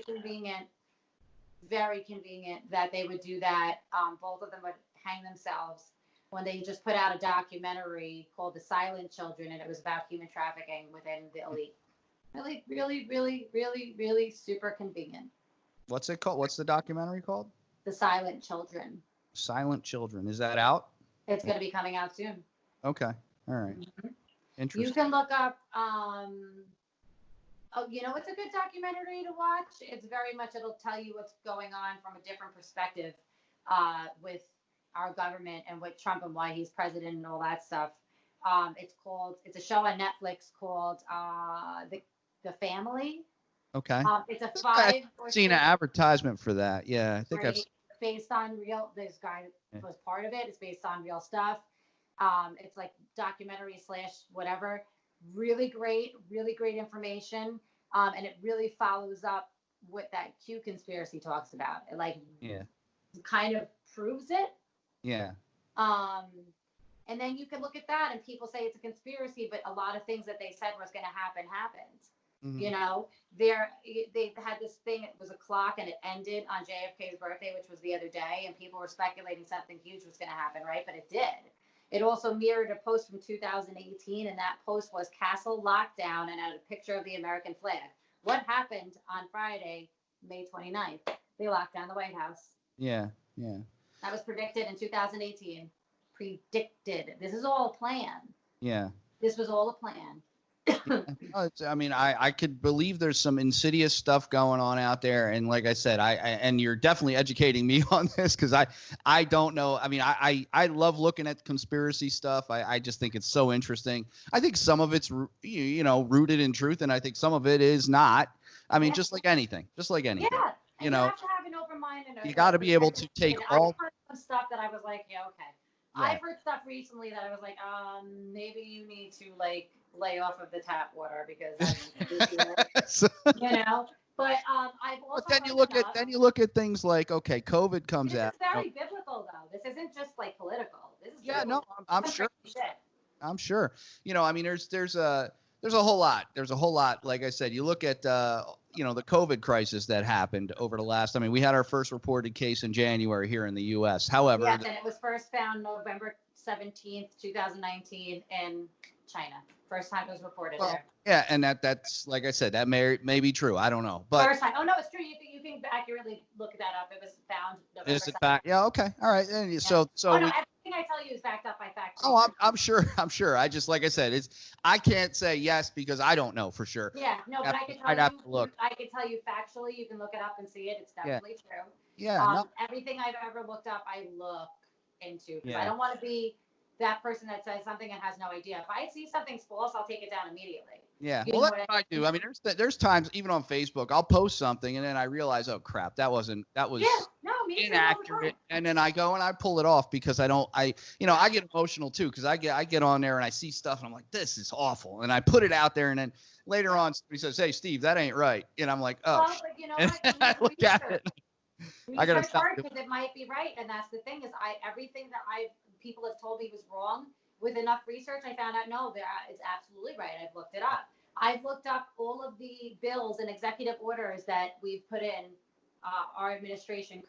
Very convenient that they would do that. Both of them would hang themselves when they just put out a documentary called The Silent Children, and it was about human trafficking within the elite. Really, really, really, really, really super convenient. What's it called? What's the documentary called? The Silent Children. Silent Children. Is that out? It's going to be coming out soon. Okay. All right. Mm-hmm. You can look up. Oh, it's a good documentary to watch. It's very much, it'll tell you what's going on from a different perspective with our government and with Trump and why he's president and all that stuff. It's a show on Netflix called The Family. Okay. It's a 5 or 6. Seen an advertisement for that. Yeah, I think I've based on real. This guy was part of it. It's based on real stuff. It's like documentary / whatever. Really great information. And it really follows up what that Q conspiracy talks about. It kind of proves it. Yeah. And then you can look at that and people say it's a conspiracy, but a lot of things that they said was going to happen happened. Mm-hmm. They had this thing, it was a clock and it ended on JFK's birthday, which was the other day, and people were speculating something huge was going to happen, right? But it did. It also mirrored a post from 2018, and that post was Castle Lockdown and had a picture of the American flag. What happened on Friday, May 29th? They locked down the White House. Yeah. That was predicted in 2018. Predicted. This is all a plan. Yeah. This was all a plan. I could believe there's some insidious stuff going on out there, and like I said, and you're definitely educating me on this because I don't know. I mean, I love looking at conspiracy stuff. I just think it's so interesting. I think some of it's rooted in truth, and I think some of it is not. I mean, just like anything. Yeah. You have to have an open mind, and you got to be able to take all. I've heard some stuff that I was like, yeah, okay. Yeah. I've heard stuff recently that I was like, maybe you need to lay off of the tap water because But I've also. But then you look at things like, okay, COVID comes out. It's very biblical though. This isn't just political. This is I'm sure. I'm sure. There's a whole lot. There's a whole lot. Like I said, you look at the COVID crisis that happened over the last. I mean, we had our first reported case in January here in the U.S. However, and it was first found November 17th, 2019 in China. First time it was reported there. Yeah, and that's like I said, that may be true. I don't know, but first time. Oh no, it's true. You can accurately look that up. It was found November 17th. Is it back? Yeah. Okay. All right. And so. Everything I tell you is backed up by facts. Oh, I'm sure. I just, like I said, I can't say yes because I don't know for sure. Yeah. No, but I can tell you. Have to look. I can tell you factually. You can look it up and see it. It's definitely true. Yeah. Everything I've ever looked up, I look into because I don't want to be that person that says something and has no idea. If I see something's false, I'll take it down immediately. Yeah. Well, that's what I do. I mean, there's times even on Facebook, I'll post something and then I realize, oh crap, that was inaccurate. And then I go and I pull it off because I get emotional too because I get on there and I see stuff and I'm like, this is awful. And I put it out there and then later on somebody says, hey, Steve, that ain't right. And I'm like, oh. Well, but you know what? I look at it. I gotta stop because it might be right. And that's the thing is everything that people have told me was wrong. With enough research, I found out, no, it's absolutely right. I've looked it up. I've looked up all of the bills and executive orders that we've put in, our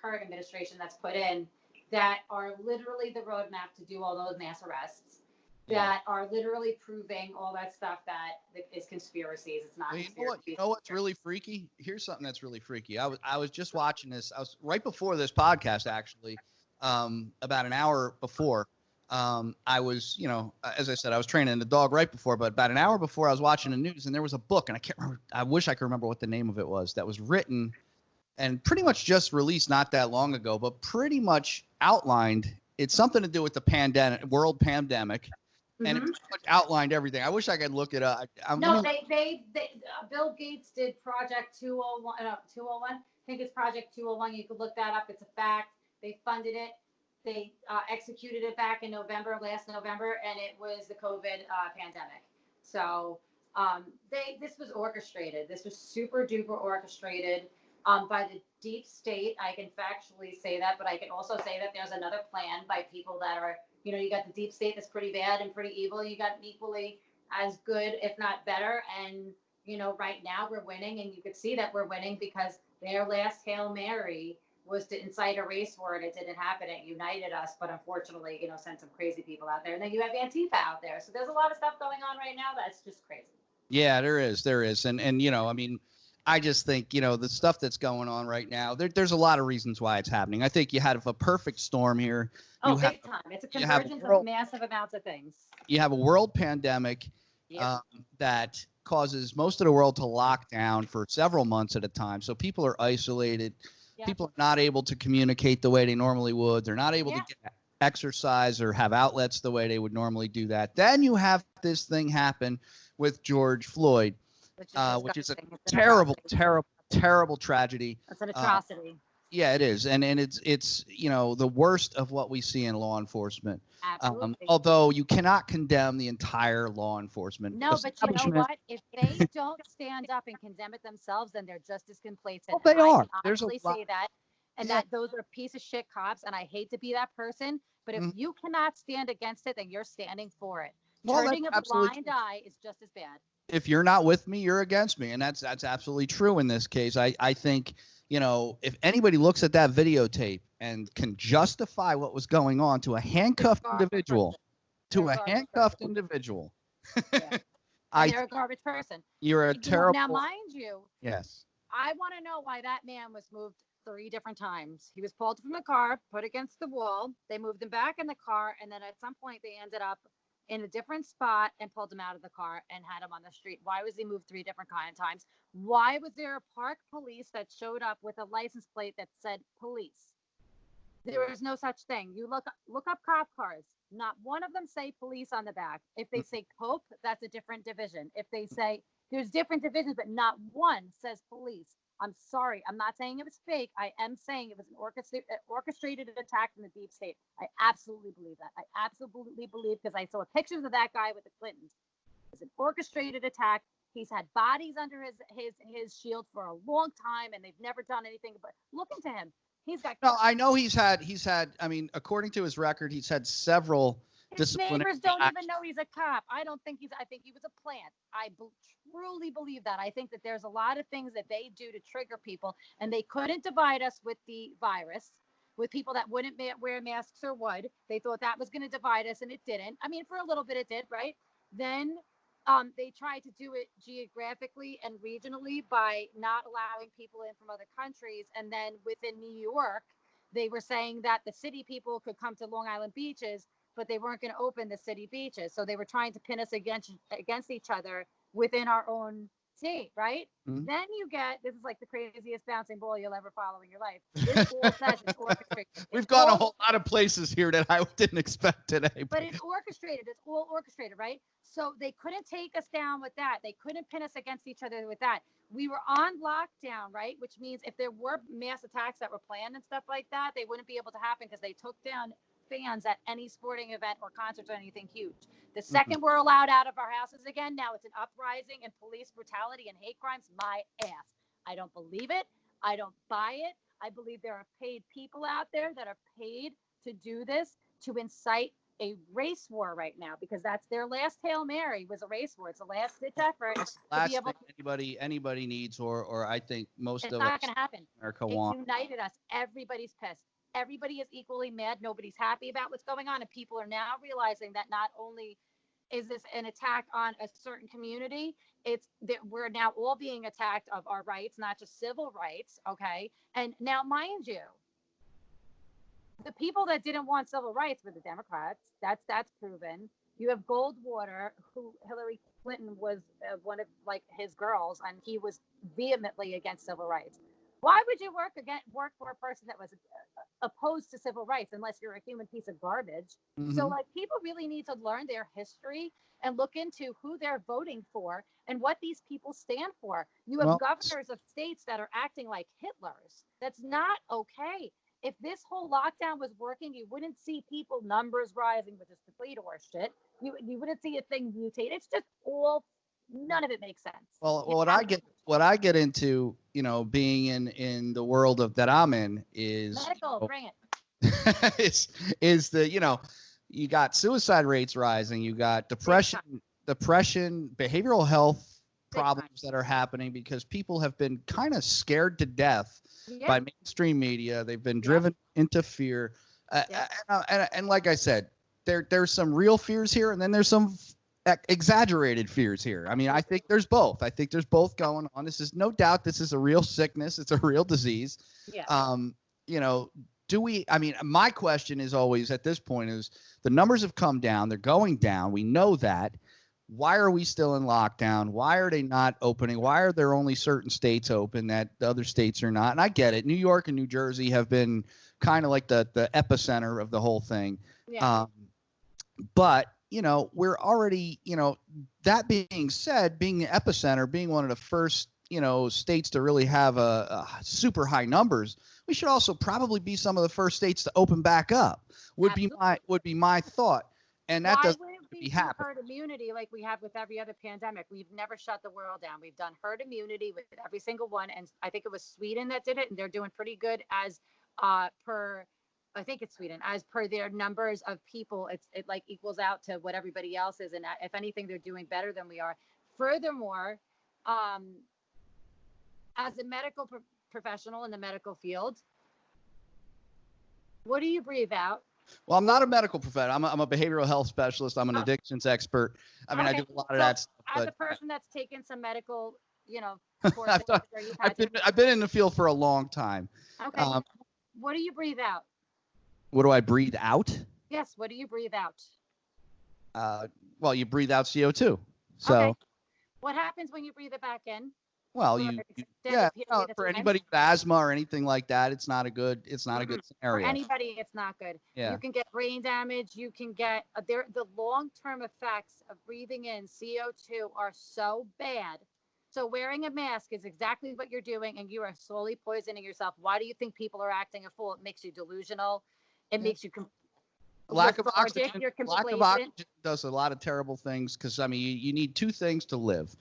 current administration that's put in, that are literally the roadmap to do all those mass arrests, that are literally proving all that stuff that is conspiracies. It's not conspiracies. You know what's really freaky? Here's something that's really freaky. I was just watching this. I was right before this podcast, actually, about an hour before. I was, as I said, I was training the dog right before, but about an hour before I was watching the news and there was a book and I can't remember. I wish I could remember what the name of it was that was written and pretty much just released not that long ago, but pretty much outlined. It's something to do with the world pandemic. Mm-hmm. And it pretty much outlined everything. I wish I could look it up. Bill Gates did Project 201. I think it's Project 201. You could look that up. It's a fact. They funded it. They executed it back in last November, and it was the COVID pandemic. So this was orchestrated. This was super duper orchestrated by the deep state. I can factually say that, but I can also say that there's another plan by people that are, you got the deep state that's pretty bad and pretty evil. You got equally as good, if not better. And, right now we're winning, and you could see that we're winning because their last Hail Mary was to incite a race war, and it didn't happen. It united us, but unfortunately, sent some crazy people out there. And then you have Antifa out there. So there's a lot of stuff going on right now that's just crazy. Yeah, there is. And I just think, the stuff that's going on right now, there's a lot of reasons why it's happening. I think you had a perfect storm here. Oh, big time. It's a convergence of massive amounts of things. You have a world pandemic. that causes most of the world to lock down for several months at a time. So people are isolated. Yeah. People are not able to communicate the way they normally would. They're not able to get exercise or have outlets the way they would normally do that. Then you have this thing happen with George Floyd, which is a terrible, terrible, terrible tragedy. It's an atrocity. Yeah, it is. And it's the worst of what we see in law enforcement. Absolutely. Although you cannot condemn the entire law enforcement. No, but you know what? If they don't stand up and condemn it themselves, then they're just as complacent. Well, they are. I honestly say that. And that those are piece of shit cops. And I hate to be that person. But if you cannot stand against it, then you're standing for it. Well, turning a blind eye is just as bad. If you're not with me, you're against me. And that's absolutely true in this case. I think, if anybody looks at that videotape and can justify what was going on to a handcuffed individual, You're a garbage person. You're a terrible. Now, mind you, yes, I want to know why that man was moved 3 different times. He was pulled from the car, put against the wall. They moved him back in the car, and then at some point they ended up in a different spot and pulled him out of the car and had him on the street. Why was he moved 3 different times? Why was there a park police that showed up with a license plate that said police? There is no such thing. You look up cop cars. Not one of them say police on the back. If they say Pope, that's a different division. If they say there's different divisions, but not one says police. I'm sorry. I'm not saying it was fake. I am saying it was an orchestrated attack from the deep state. I absolutely believe that. I absolutely believe, because I saw pictures of that guy with the Clintons. It's an orchestrated attack. He's had bodies under his shield for a long time, and they've never done anything. But look into him. He's got. No, I know he's had. I mean, according to his record, he's had several. His neighbors don't even know he's a cop. I think he was a plant. I truly believe that. I think that there's a lot of things that they do to trigger people, and they couldn't divide us with the virus, with people that wouldn't wear masks or would. They thought that was going to divide us, and it didn't. I mean, for a little bit it did, right? Then they tried to do it geographically and regionally by not allowing people in from other countries. And then within New York, they were saying that the city people could come to Long Island beaches, but they weren't going to open the city beaches. So they were trying to pin us against each other within our own state, right? Mm-hmm. Then you get, this is like the craziest bouncing ball you'll ever follow in your life. This all says it's orchestrated. We've got a whole lot of places here that I didn't expect today. But it's orchestrated. It's all orchestrated, right? So they couldn't take us down with that. They couldn't pin us against each other with that. We were on lockdown, right? Which means if there were mass attacks that were planned and stuff like that, they wouldn't be able to happen because they took down fans at any sporting event or concerts or anything huge. The second we're allowed out of our houses again, now it's an uprising and police brutality and hate crimes. My ass. I don't believe it. I don't buy it. I believe there are paid people out there that are paid to do this, to incite a race war right now, because that's their last Hail Mary was a race war. It's a last ditch effort. Last thing anybody needs, or I think most of it's not going to happen. America it wants. United us. Everybody's pissed. Everybody is equally mad. Nobody's happy about what's going on. And people are now realizing that not only is this an attack on a certain community, it's that we're now all being attacked of our rights, not just civil rights. Okay. And now, mind you, the people that didn't want civil rights were the Democrats. That's proven. You have Goldwater, who Hillary Clinton was one of his girls, and he was vehemently against civil rights. Why would you work for a person that was opposed to civil rights unless you're a human piece of garbage? Mm-hmm. So people really need to learn their history and look into who they're voting for and what these people stand for. You have governors of states that are acting like Hitlers. That's not okay. If this whole lockdown was working, you wouldn't see people numbers rising, which is complete horseshit. You wouldn't see a thing mutate. It's just all. None of it makes sense. Well, what I get into, being in the world that I'm in is medical. Bring it. is the you got suicide rates rising, you got depression, behavioral health problems that are happening because people have been kind of scared to death by mainstream media. They've been driven into fear, and like I said, there's some real fears here, and then there's some exaggerated fears here. I mean, I think there's both. Going on. This is no doubt. This is a real sickness. It's a real disease. Yeah. My question is always at this point is the numbers have come down. They're going down. We know that. why are we still in lockdown? Why are they not opening? Why are there only certain states open that the other states are not? And I get it. New York and New Jersey have been kind of like the epicenter of the whole thing. Yeah. But, we're already, that being said, being the epicenter, being one of the first, states to really have a super high numbers, we should also probably be some of the first states to open back up. Would be my thought. And that doesn't be happening. Herd immunity like we have with every other pandemic. We've never shut the world down. We've done herd immunity with every single one. And I think it was Sweden that did it. And they're doing pretty good as I think it's Sweden, as per their numbers of people. It like equals out to what everybody else is. And if anything, they're doing better than we are. Furthermore, as a medical professional in the medical field, what do you breathe out? Well, I'm not a medical professional. I'm a behavioral health specialist. I'm an addictions expert. I mean, I do a lot of that stuff. As a person that's taken some medical, courses, I've been in the field for a long time. Okay. What do you breathe out? What do I breathe out? Yes. What do you breathe out? Well, you breathe out CO2. So. Okay. What happens when you breathe it back in? Well, for anybody with asthma or anything like that, it's not a good scenario. For anybody, it's not good. Yeah. You can get brain damage. You can get the long-term effects of breathing in CO2 are so bad. So wearing a mask is exactly what you're doing, and you are slowly poisoning yourself. Why do you think people are acting a fool? It makes you delusional. It makes you lack of oxygen. Lack of oxygen does a lot of terrible things because, I mean, you need two things to live.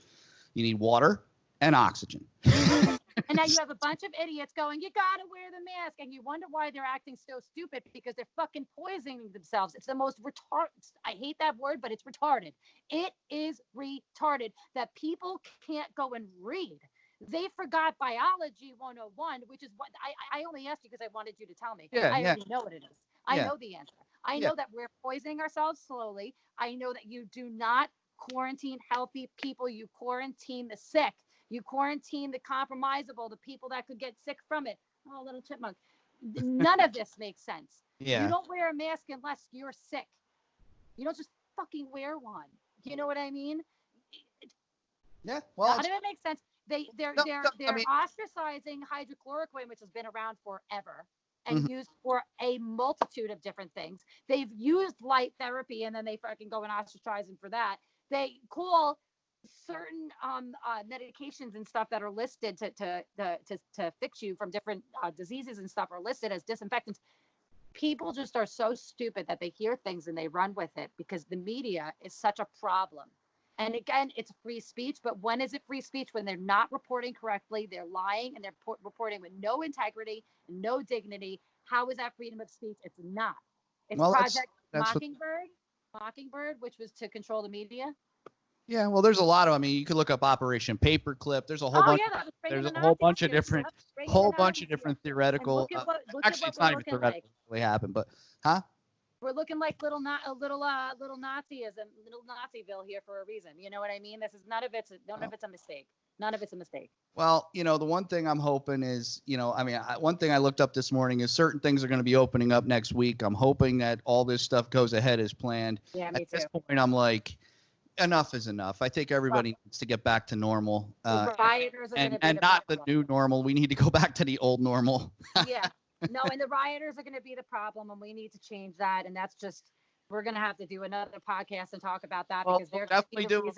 You need water and oxygen. And now you have a bunch of idiots going, you got to wear the mask. And you wonder why they're acting so stupid, because they're fucking poisoning themselves. It's the most retarded. I hate that word, but it's retarded. It is retarded that people can't go and read. They forgot biology 101, which is what I only asked you because I wanted you to tell me. I already know what it is. I know the answer. I know that we're poisoning ourselves slowly. I know that you do not quarantine healthy people. You quarantine the sick. You quarantine the compromisable, the people that could get sick from it. Oh, little chipmunk. None of this makes sense. Yeah. You don't wear a mask unless you're sick. You don't just fucking wear one. You know what I mean? Yeah. Well, none of it makes sense. They're ostracizing hydrochloroquine, which has been around forever and used for a multitude of different things. They've used light therapy, and then they fucking go and ostracize them for that. They call certain medications and stuff that are listed to fix you from different diseases and stuff are listed as disinfectants. People just are so stupid that they hear things and they run with it because the media is such a problem. And again, it's free speech, but when is it free speech? When they're not reporting correctly, they're lying, and they're reporting with no integrity, no dignity. How is that freedom of speech? It's not. It's Project Mockingbird, which was to control the media. Yeah, well, there's a lot of. I mean, you could look up Operation Paperclip. There's a whole bunch. There's a whole bunch of different theoretical. Actually, it's not even theoretical. Really happened, but We're looking like little Nazism, little Naziville here for a reason. You know what I mean? This is none of it's a mistake. None of it's a mistake. Well, the one thing I'm hoping is, one thing I looked up this morning is certain things are going to be opening up next week. I'm hoping that all this stuff goes ahead as planned. Yeah, me too. At this point, I'm like, enough is enough. I think everybody needs to get back to normal. Rioters are and not the new normal. We need to go back to the old normal. Yeah. No, and the rioters are going to be the problem, and we need to change that. And that's just, we're going to have to do another podcast and talk about that because they're definitely we'll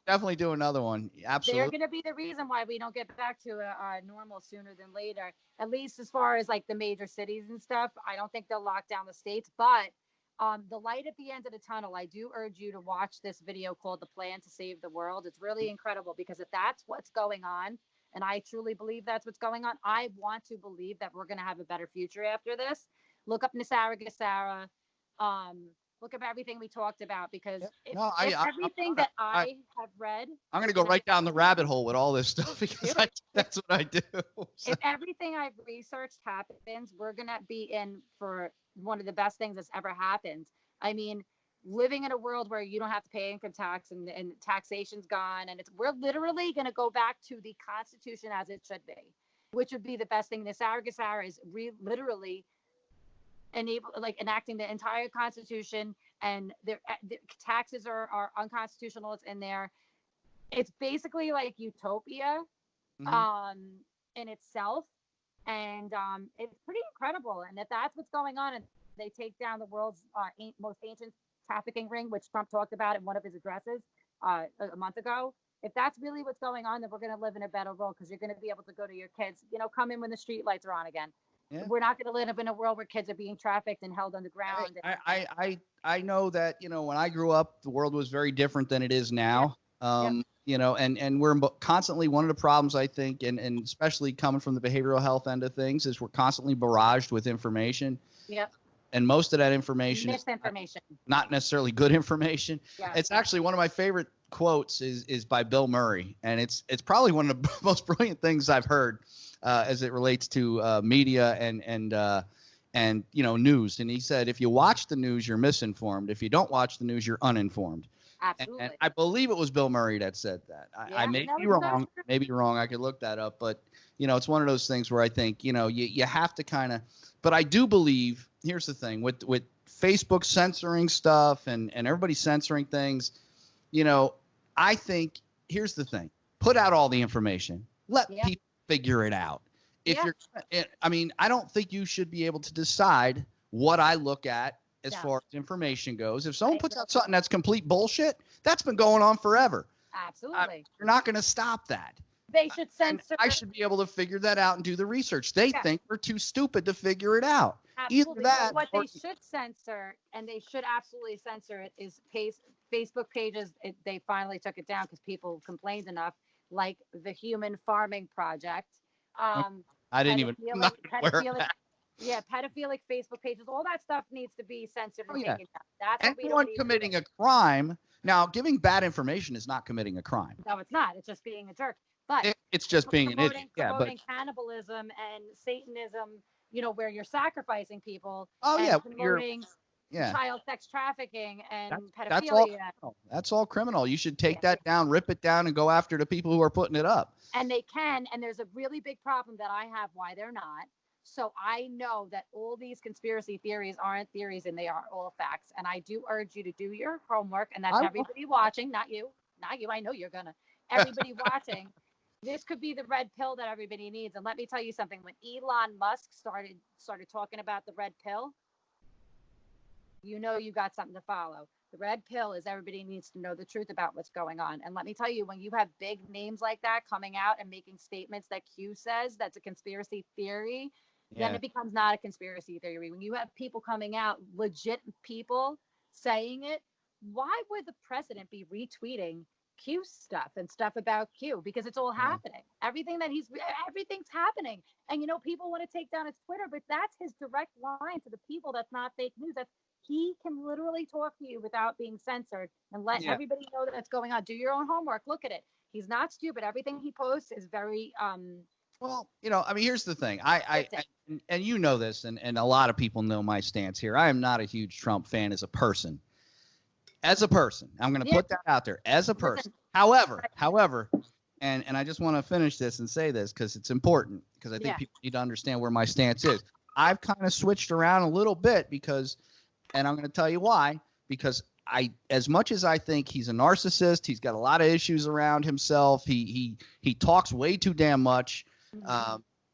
definitely do another one. Absolutely. They're going to be the reason why we don't get back to a normal sooner than later, at least as far as like the major cities and stuff. I don't think they'll lock down the states, but the light at the end of the tunnel, I do urge you to watch this video called The Plan to Save the World. It's really incredible because if that's what's going on, and I truly believe that's what's going on, I want to believe that we're going to have a better future after this. Look up Nisara. Look up everything we talked about because everything that I have read. I'm going to go right down the rabbit hole with all this stuff because that's what I do. So. If everything I've researched happens, we're going to be in for one of the best things that's ever happened. I mean, living in a world where you don't have to pay income tax and taxation's gone, and we're literally going to go back to the Constitution as it should be, which would be the best thing. Nisara is literally enacting the entire Constitution, and their taxes are unconstitutional. It's in there. It's basically like utopia in itself. And it's pretty incredible. And if that's what's going on, and they take down the world's most ancient trafficking ring, which Trump talked about in one of his addresses a month ago, if that's really what's going on, then we're going to live in a better world, because you're going to be able to go to your kids, come in when the street lights are on again. Yeah. We're not going to live in a world where kids are being trafficked and held underground. I know that, when I grew up, the world was very different than it is now. And we're constantly, one of the problems, I think, and especially coming from the behavioral health end of things, is we're constantly barraged with information. Yep. And most of that information misinformation. is not necessarily good information. Yeah. It's actually one of my favorite quotes is by Bill Murray. And it's probably one of the most brilliant things I've heard as it relates to media and news. And he said, if you watch the news, you're misinformed. If you don't watch the news, you're uninformed. Absolutely. And I believe it was Bill Murray that said that. I may be wrong. Maybe wrong. I could look that up. But, it's one of those things where I think, you have to kind of – but I do believe – here's the thing. With Facebook censoring stuff and everybody censoring things, I think – here's the thing. Put out all the information. Let people figure it out. If you're – I don't think you should be able to decide what I look at as far as information goes. If someone puts out something that's complete bullshit, that's been going on forever. Absolutely. You're not going to stop that. They should censor. I should be able to figure that out and do the research. They think we're too stupid to figure it out. Absolutely. Either that, what they should censor, and they should absolutely censor it, is Facebook pages. They finally took it down because people complained enough, like the Human Farming Project. I didn't even know. Yeah, pedophilic Facebook pages, all that stuff needs to be censored and taken down. That's anyone committing a crime. Now, giving bad information is not committing a crime. No, it's not. It's just being a jerk. But it's just being an idiot. Promoting cannibalism and Satanism, where you're sacrificing people. Oh, and promoting child sex trafficking and pedophilia. That's all criminal. You should take that down, rip it down, and go after the people who are putting it up. And they can. And there's a really big problem that I have why they're not. So I know that all these conspiracy theories aren't theories, and they are all facts. And I do urge you to do your homework, and that's everybody watching, not you. I know you're gonna. Everybody watching. This could be the red pill that everybody needs. And let me tell you something. When Elon Musk started talking about the red pill, you got something to follow. The red pill is everybody needs to know the truth about what's going on. And let me tell you, when you have big names like that coming out and making statements that Q says that's a conspiracy theory, then it becomes not a conspiracy theory. When you have people coming out, legit people saying it, why would the president be retweeting Q stuff and stuff about Q? Because it's all happening. Everything's happening. And people want to take down his Twitter, but that's his direct line to the people. That's not fake news. He can literally talk to you without being censored and let everybody know that's going on. Do your own homework. Look at it. He's not stupid. Everything he posts is very well, here's the thing. I and you know this, and a lot of people know my stance here. I am not a huge Trump fan as a person. I'm going to put that out there as a person. However, and I just want to finish this and say this because it's important, because I think people need to understand where my stance is. I've kind of switched around a little bit and I'm going to tell you why, because as much as I think he's a narcissist, he's got a lot of issues around himself. He talks way too damn much.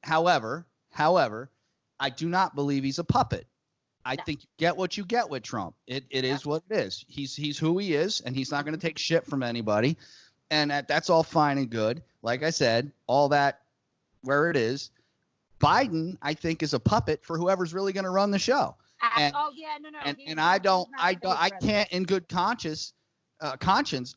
However, I do not believe he's a puppet. I think you get what you get with Trump. It is what it is. He's who he is, and he's not going to take shit from anybody. And that's all fine and good. Like I said, all that where it is. Biden, I think, is a puppet for whoever's really going to run the show. And I can't in good conscience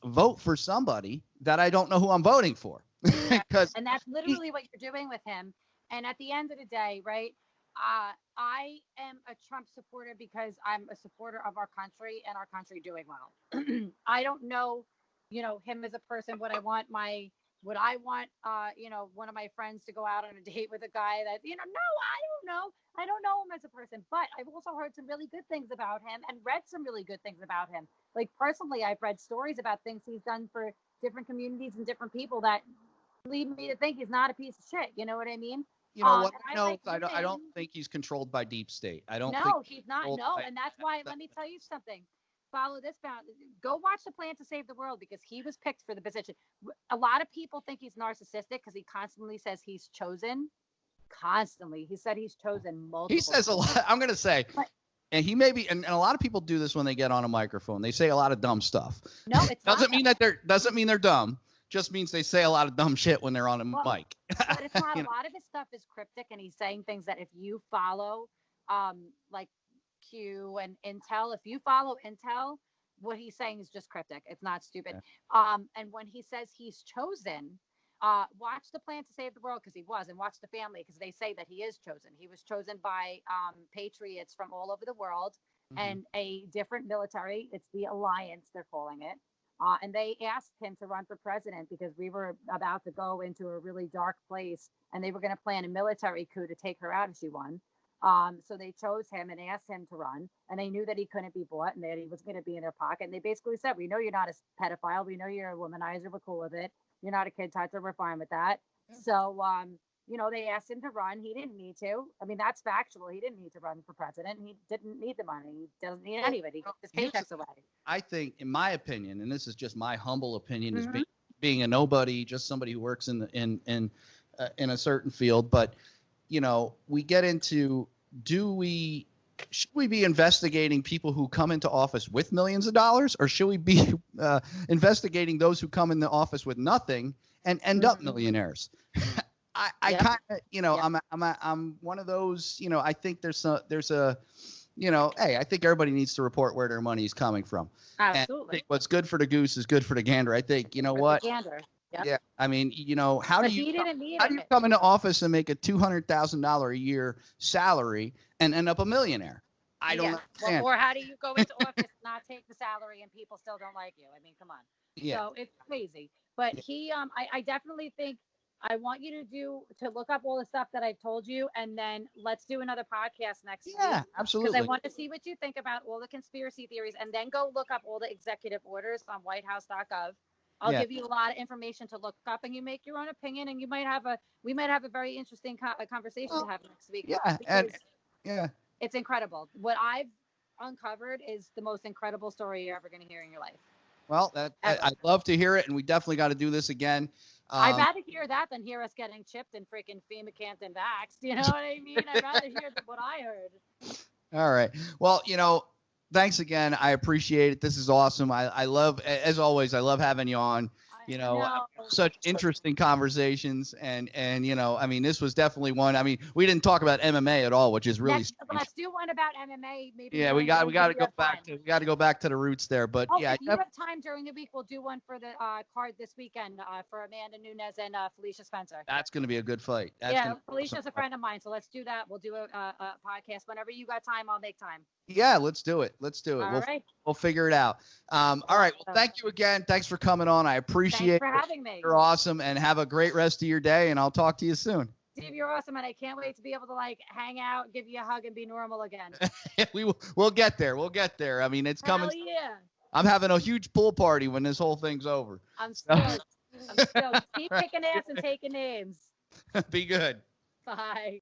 vote for somebody that I don't know who I'm voting for. And that's literally what you're doing with him. And at the end of the day, right, I am a Trump supporter because I'm a supporter of our country and our country doing well. I don't know, him as a person. Would I want one of my friends to go out on a date with a guy that, no, I don't know. I don't know him as a person, but I've also heard some really good things about him and read some really good things about him. Like personally, I've read stories about things he's done for different communities and different people that lead me to think he's not a piece of shit. You know what I mean? You know what? I don't think he's controlled by deep state. I don't think he's not. No, and that's why. Let me tell you something. follow this bound. Go watch The Plan to Save the World because he was picked for the position. A lot of people think he's narcissistic because he constantly says he's chosen. Constantly. He said he's chosen multiple He says a lot. I'm going to say, and he may be, and a lot of people do this when they get on a microphone. They say a lot of dumb stuff. No, it doesn't mean they're dumb. Just means they say a lot of dumb shit when they're on a mic. But it's not. A lot of his stuff is cryptic, and he's saying things that if you follow, like Q and Intel, if you follow Intel, what he's saying is just cryptic. It's not stupid. Yeah. And when he says he's chosen, watch The Plan to Save the World because he was, and watch The Family because they say that he is chosen. He was chosen by patriots from all over the world and a different military. It's the Alliance, they're calling it. And they asked him to run for president because we were about to go into a really dark place and they were going to plan a military coup to take her out if she won. So they chose him and asked him to run, and they knew that he couldn't be bought and that he was going to be in their pocket. And they basically said, we know you're not a pedophile. We know you're a womanizer. We're cool with it. You're not a kid toucher. We're fine with that. Yeah. So, they asked him to run. He didn't need to. I mean, that's factual. He didn't need to run for president. He didn't need the money. He doesn't need any of it. He gets his paychecks away. I think, in my opinion, and this is just my humble opinion, is being a nobody, just somebody who works in a certain field. But, we get into, should we be investigating people who come into office with millions of dollars, or should we be investigating those who come into office with nothing and end up millionaires? I kind of, I'm one of those, I think there's a, hey, I think everybody needs to report where their money is coming from. Absolutely. And I think what's good for the goose is good for the gander. I think, what? Gander. Yep. Yeah. I mean, how do you come into office and make a $200,000 a year salary and end up a millionaire? I don't understand. Or how do you go into office, not take the salary, and people still don't like you? I mean, come on. Yeah. So it's crazy. But I definitely think I want you to look up all the stuff that I've told you, and then let's do another podcast next week. Yeah, absolutely. Because I want to see what you think about all the conspiracy theories, and then go look up all the executive orders on whitehouse.gov. I'll give you a lot of information to look up, and you make your own opinion, and we might have a very interesting conversation to have next week. Yeah, it's incredible. What I've uncovered is the most incredible story you're ever going to hear in your life. Well, I'd love to hear it, and we definitely got to do this again. I'd rather hear that than hear us getting chipped and freaking FEMA Canton vaxxed. You know what I mean? I'd rather hear what I heard. All right. Well, thanks again. I appreciate it. This is awesome. I love, as always, I love having you on. Such interesting conversations, and I mean, this was definitely one. I mean, we didn't talk about MMA at all, which is really strange. Let's do one about MMA. Maybe. Yeah, we got to go back to the roots there. But if you have time during the week, we'll do one for the card this weekend for Amanda Nunes and Felicia Spencer. That's going to be a good fight. Felicia's a friend of mine, so let's do that. We'll do a podcast whenever you got time. I'll make time. Yeah, let's do it. All right. We'll figure it out. All right. Well, thank you again. Thanks for coming on. I appreciate it. Thanks for having me. You're awesome, and have a great rest of your day, and I'll talk to you soon. Steve, you're awesome, and I can't wait to be able to hang out, give you a hug, and be normal again. We'll get there. I mean, it's coming. Hell yeah. I'm having a huge pool party when this whole thing's over. I'm stoked. Keep kicking ass and taking names. Be good. Bye.